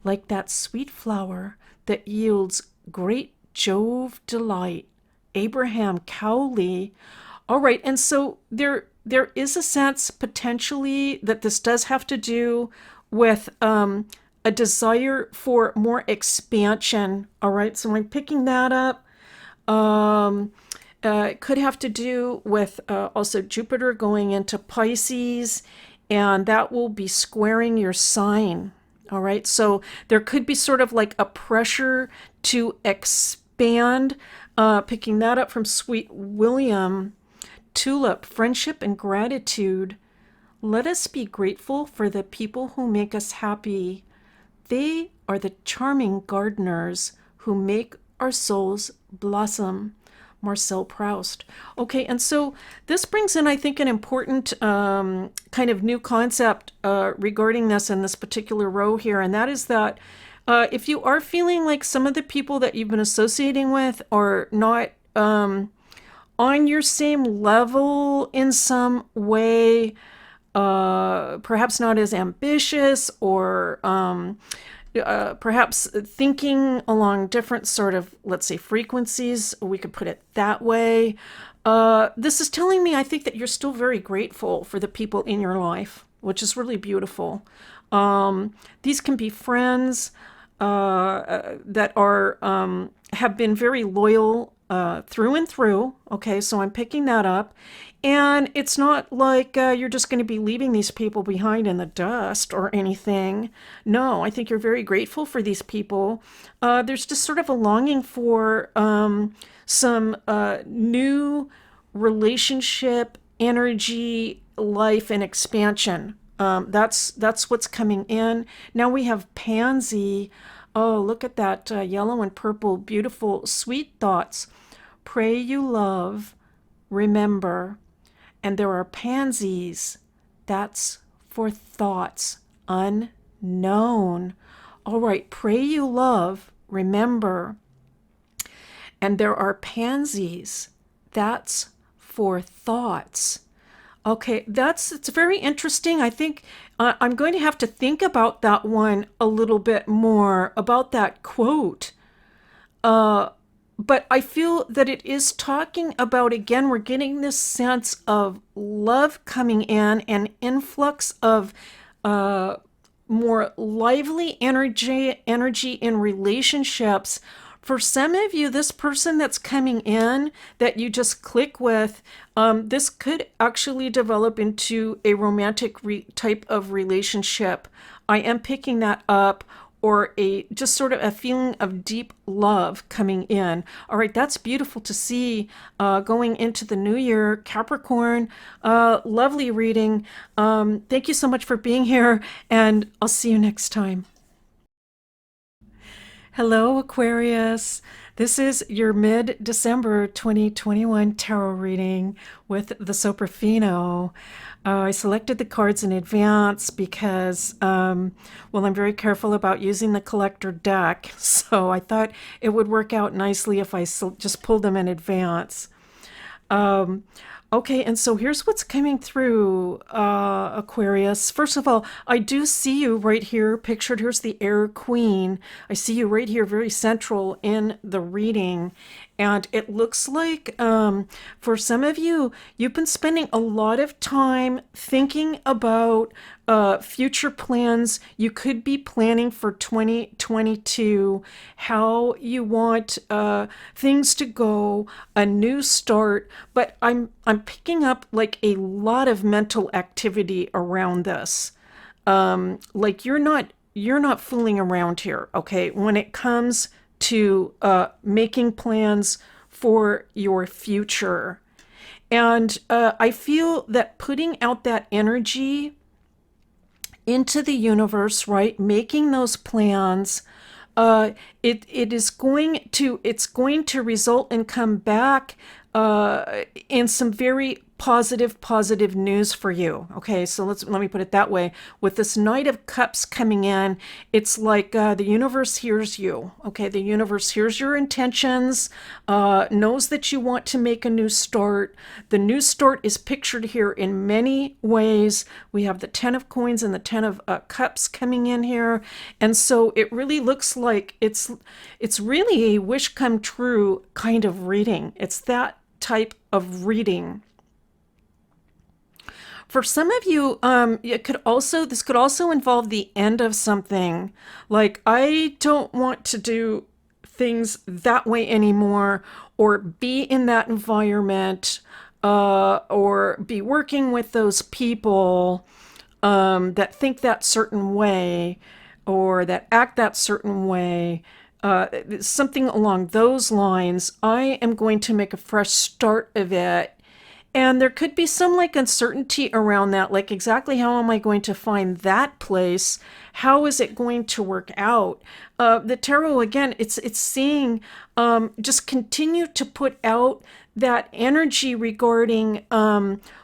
like that sweet flower that yields great Jove delight. Abraham Cowley. All right, and so there is a sense potentially that this does have to do with a desire for more expansion. All right, so I'm picking that up. It could have to do with also Jupiter going into Pisces, and that will be squaring your sign. All right, so there could be sort of like a pressure to expand. Picking that up from Sweet William. Tulip, friendship and gratitude. Let us be grateful for the people who make us happy. They are the charming gardeners who make our souls blossom. Marcel Proust. Okay, and so this brings in, I think, an important kind of new concept regarding this in this particular row here, and that is that if you are feeling like some of the people that you've been associating with are not on your same level in some way, perhaps not as ambitious, or perhaps thinking along different sort of, let's say, frequencies, we could put it that way. This is telling me, I think, that you're still very grateful for the people in your life, which is really beautiful. These can be friends. that are have been very loyal through and through. Okay, so I'm picking that up. And it's not like you're just going to be leaving these people behind in the dust or anything. No, I think you're very grateful for these people. There's just sort of a longing for some new relationship, energy, life, and expansion. That's what's coming in. Now we have Pansy. Oh, look at that yellow and purple, beautiful, sweet thoughts. Pray you love, remember. And there are pansies. That's for thoughts unknown. All right, pray you love, remember. And there are pansies. That's for thoughts. Okay, it's very interesting. I think I'm going to have to think about that one a little bit more, about that quote. But I feel that it is talking about, again, we're getting this sense of love coming in, an influx of more lively energy in relationships. For some of you, this person that's coming in that you just click with, this could actually develop into a romantic type of relationship. I am picking that up, or a just sort of a feeling of deep love coming in. All right, that's beautiful to see going into the new year. Capricorn, lovely reading. Thank you so much for being here, and I'll see you next time. Hello, Aquarius. This is your mid-December 2021 tarot reading with the Soprafino. I selected the cards in advance because, well, I'm very careful about using the collector deck, so I thought it would work out nicely if I just pulled them in advance. Okay, and so here's what's coming through, Aquarius. First of all, I do see you right here pictured. Here's the Air Queen. I see you right here, very central in the reading. And it looks like for some of you, you've been spending a lot of time thinking about future plans. You could be planning for 2022, how you want things to go, a new start. But I'm picking up like a lot of mental activity around this. Like you're not fooling around here, okay? When it comes to making plans for your future. And I feel that putting out that energy into the universe, right? Making those plans, it's going to result and come back in some very positive news for you. Okay, so let me put it that way. With this Knight of Cups coming in, it's like the universe hears you. Okay, the universe hears your intentions, knows that you want to make a new start. The new start is pictured here in many ways. We have the Ten of Coins and the Ten of Cups coming in here, and so it really looks like it's really a wish come true kind of reading. It's that type of reading. For some of you, this could also involve the end of something. Like, I don't want to do things that way anymore, or be in that environment, or be working with those people that think that certain way, or that act that certain way. Something along those lines. I am going to make a fresh start of it. And there could be some like uncertainty around that, like exactly how am I going to find that place? How is it going to work out? The tarot, again, it's seeing just continue to put out that energy regarding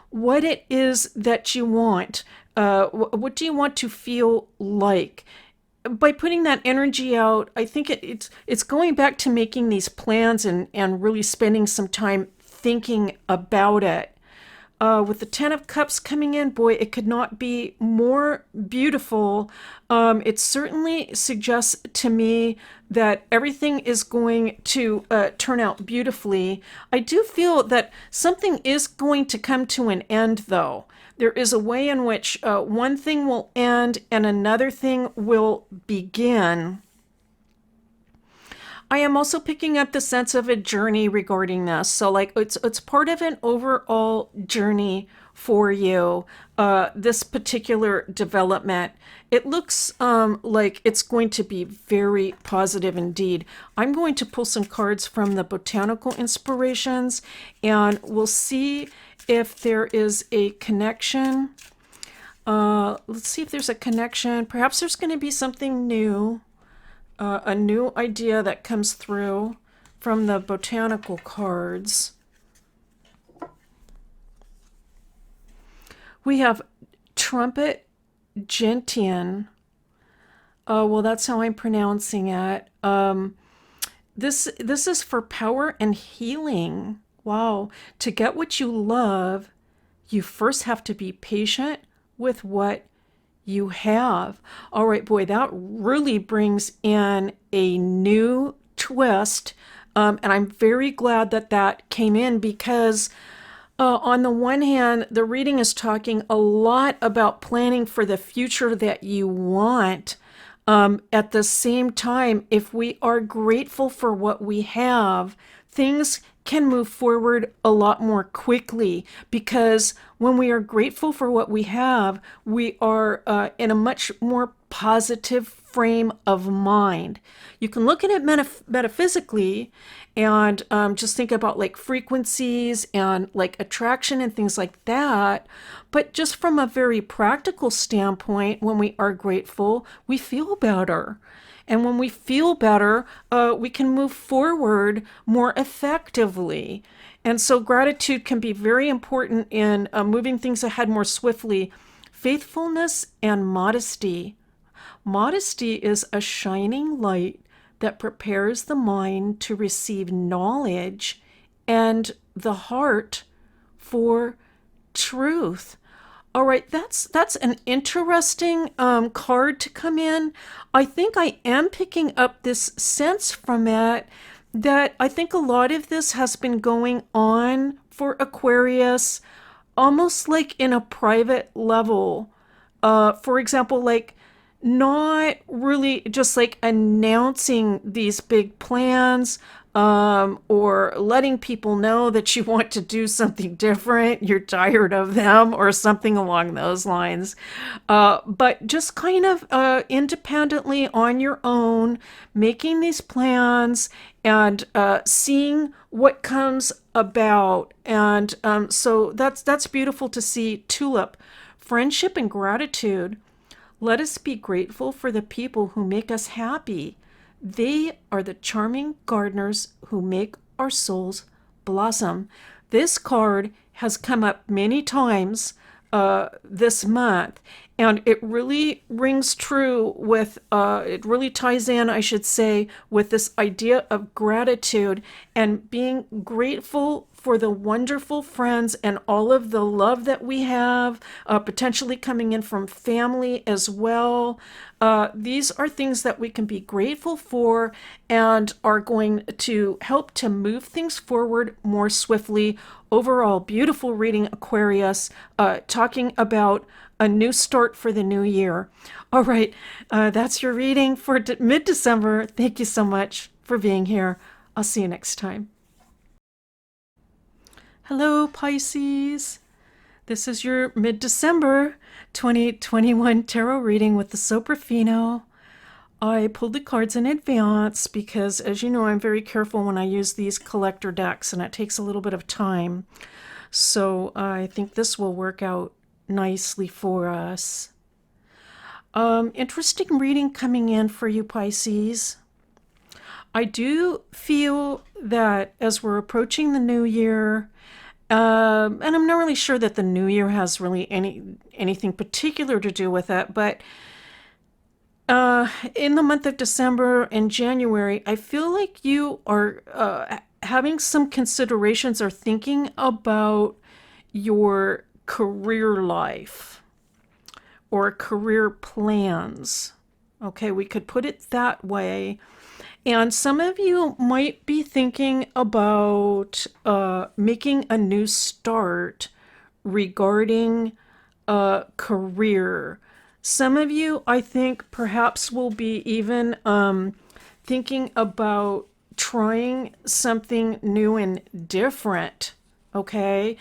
what it is that you want. What do you want to feel like? By putting that energy out, I think it's going back to making these plans and really spending some time thinking about it. With the Ten of Cups coming in, boy, it could not be more beautiful. It certainly suggests to me that everything is going to turn out beautifully. I do feel that something is going to come to an end, though. There is a way in which one thing will end and another thing will begin. I am also picking up the sense of a journey regarding this. So like it's part of an overall journey for you. This particular development. It looks like it's going to be very positive indeed. I'm going to pull some cards from the Botanical Inspirations, and we'll see if there is a connection. Let's see if there's a connection. Perhaps there's going to be something new. A new idea that comes through from the botanical cards. We have Trumpet Gentian. Well, that's how I'm pronouncing it. This is for power and healing. Wow. To get what you love, you first have to be patient with what you have. All right, boy, that really brings in a new twist. And I'm very glad that that came in because on the one hand, the reading is talking a lot about planning for the future that you want. At the same time, if we are grateful for what we have, things can move forward a lot more quickly because when we are grateful for what we have, we are in a much more positive frame of mind. You can look at it metaphysically and just think about like frequencies and like attraction and things like that. But just from a very practical standpoint, when we are grateful, we feel better. And when we feel better, we can move forward more effectively. And so gratitude can be very important in moving things ahead more swiftly. Faithfulness and modesty. Modesty is a shining light that prepares the mind to receive knowledge and the heart for truth. All right, that's an interesting card to come in. I think I am picking up this sense from it that I think a lot of this has been going on for Aquarius, almost like in a private level. For example, like not really just like announcing these big plans or letting people know that you want to do something different, you're tired of them, or something along those lines. But just kind of independently on your own, making these plans and seeing what comes about. And so that's beautiful to see. Tulip, friendship and gratitude. Let us be grateful for the people who make us happy. They are the charming gardeners who make our souls blossom. This card has come up many times this month, and it really rings true with, it really ties in, I should say, with this idea of gratitude and being grateful for the wonderful friends and all of the love that we have, potentially coming in from family as well. These are things that we can be grateful for and are going to help to move things forward more swiftly. Overall, beautiful reading, Aquarius, talking about a new start for the new year. All right, that's your reading for mid-December. Thank you so much for being here. I'll see you next time. Hello, Pisces. This is your mid-December 2021 tarot reading with the Soprafino. I pulled the cards in advance because, as you know, I'm very careful when I use these collector decks, and it takes a little bit of time. So I think this will work out nicely for us. Interesting reading coming in for you, Pisces. I do feel that as we're approaching the new year, and I'm not really sure that the new year has really anything particular to do with it, but in the month of December and January, I feel like you are having some considerations or thinking about your career life or career plans. Okay, we could put it that way. And some of you might be thinking about making a new start regarding a career. Some of you, I think, perhaps will be even thinking about trying something new and different. Okay.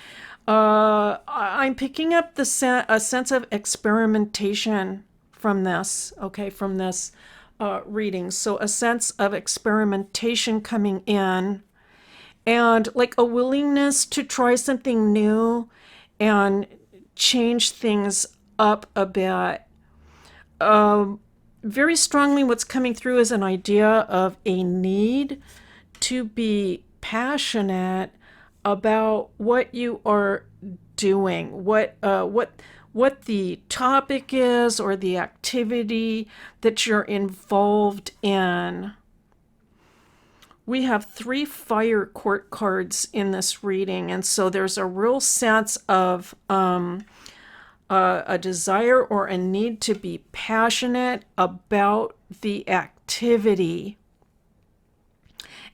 I'm picking up a sense of experimentation from this. Okay. From this reading. So a sense of experimentation coming in, and like a willingness to try something new and change things up a bit. Very strongly, what's coming through is an idea of a need to be passionate about what you are doing, what the topic is or the activity that you're involved in. We have 3 fire court cards in this reading, and so there's a real sense of a desire or a need to be passionate about the activity.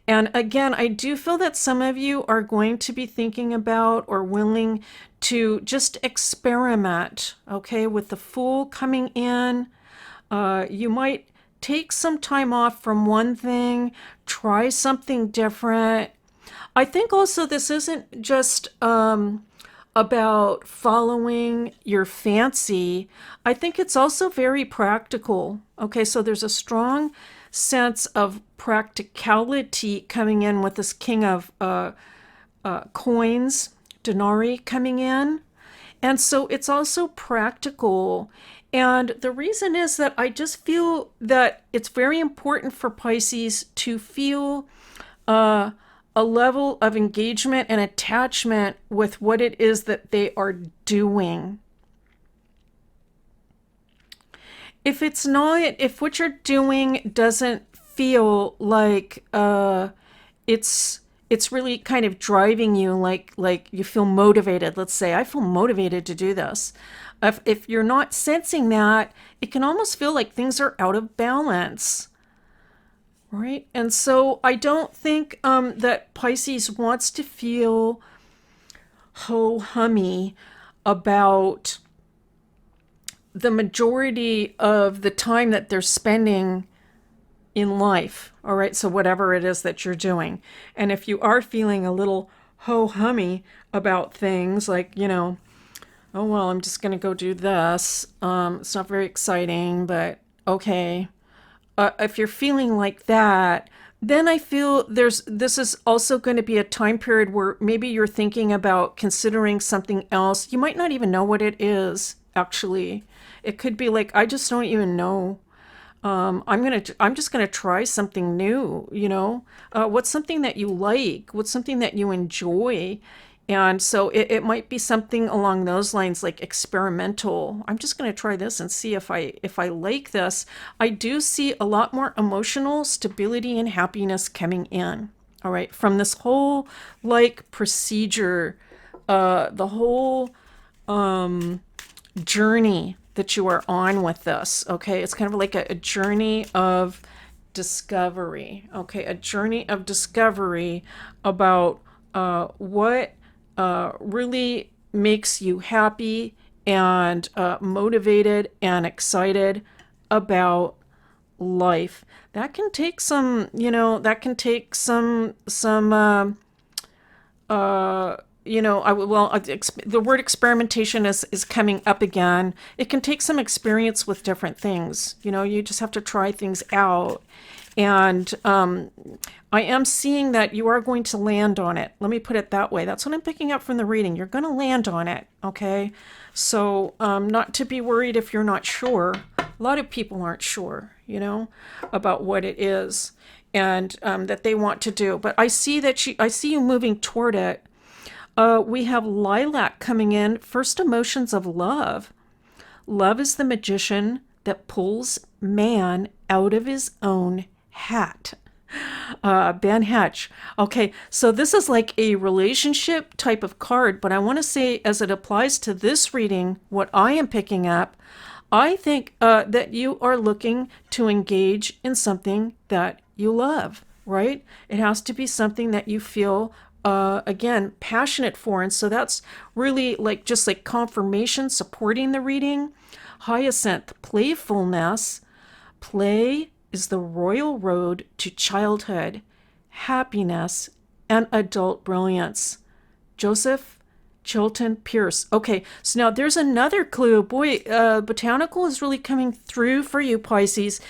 And again, I do feel that some of you are going to be thinking about or willing to just experiment, okay, with the Fool coming in. You might take some time off from one thing, try something different. I think also this isn't just about following your fancy. I think it's also very practical. Okay, so there's a strong sense of practicality coming in with this King of coins, denarii coming in. And so it's also practical. And the reason is that I just feel that it's very important for Pisces to feel a level of engagement and attachment with what it is that they are doing. If it's not, if what you're doing doesn't feel like it's really kind of driving you, like you feel motivated. Let's say I feel motivated to do this. If you're not sensing that, it can almost feel like things are out of balance. Right? And so I don't think that Pisces wants to feel ho-hummy about the majority of the time that they're spending in life. All right, so whatever it is that you're doing. And if you are feeling a little ho-hummy about things like, oh, well, I'm just going to go do this. It's not very exciting, but okay. If you're feeling like that, then I feel this is also going to be a time period where maybe you're thinking about considering something else. You might not even know what it is, actually. It could be like, I just don't even know. I'm just gonna try something new, what's something that you like, what's something that you enjoy. And so it might be something along those lines, like experimental. I'm just going to try this and see if I like this. I do see a lot more emotional stability and happiness coming in. All right, from this whole like procedure, the whole journey that you are on with this. Okay, it's kind of like a journey of discovery. Okay, a journey of discovery about what really makes you happy and motivated and excited about life. That can take some, the word experimentation is coming up again. It can take some experience with different things. You just have to try things out. And I am seeing that you are going to land on it. Let me put it that way. That's what I'm picking up from the reading. You're going to land on it, okay? So not to be worried if you're not sure. A lot of people aren't sure, about what it is and that they want to do. But I see you moving toward it. We have lilac coming in. First, emotions of love. Love is the magician that pulls man out of his own hat. Ben Hatch. Okay, so this is like a relationship type of card, but I want to say, as it applies to this reading, what I am picking up, I think that you are looking to engage in something that you love, right? It has to be something that you feel again, passionate for. And so that's really just like confirmation supporting the reading. Hyacinth, playfulness. Play is the royal road to childhood. happiness, and adult brilliance. Joseph Chilton Pierce. Okay, so now there's another clue. Boy, botanical is really coming through for you, Pisces.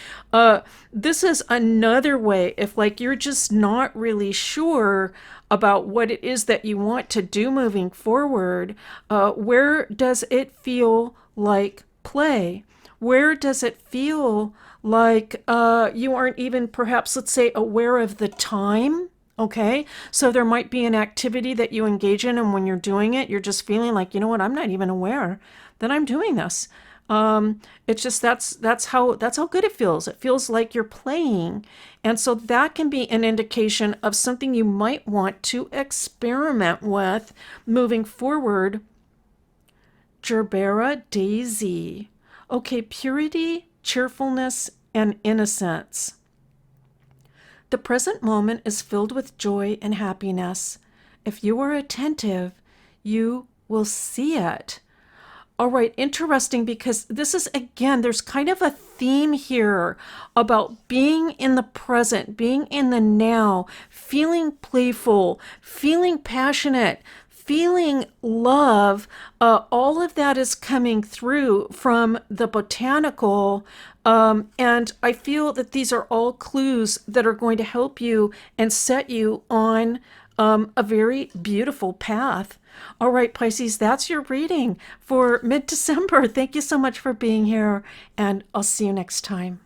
This is another way, if like you're just not really sure about what it is that you want to do moving forward, where does it feel like play? Where does it feel like you aren't even perhaps, let's say, aware of the time? Okay, so there might be an activity that you engage in, and when you're doing it, you're just feeling like, you know what, I'm not even aware that I'm doing this. It's just that's how good it feels. It feels like you're playing, and so that can be an indication of something you might want to experiment with moving forward. Gerbera Daisy. Okay, purity, cheerfulness, and innocence. The present moment is filled with joy and happiness. If you are attentive, you will see it. All right, interesting, because this is, again, there's kind of a theme here about being in the present, being in the now, feeling playful, feeling passionate, feeling love. All of that is coming through from the botanical. And I feel that these are all clues that are going to help you and set you on a very beautiful path. All right, Pisces, that's your reading for mid-December. Thank you so much for being here, and I'll see you next time.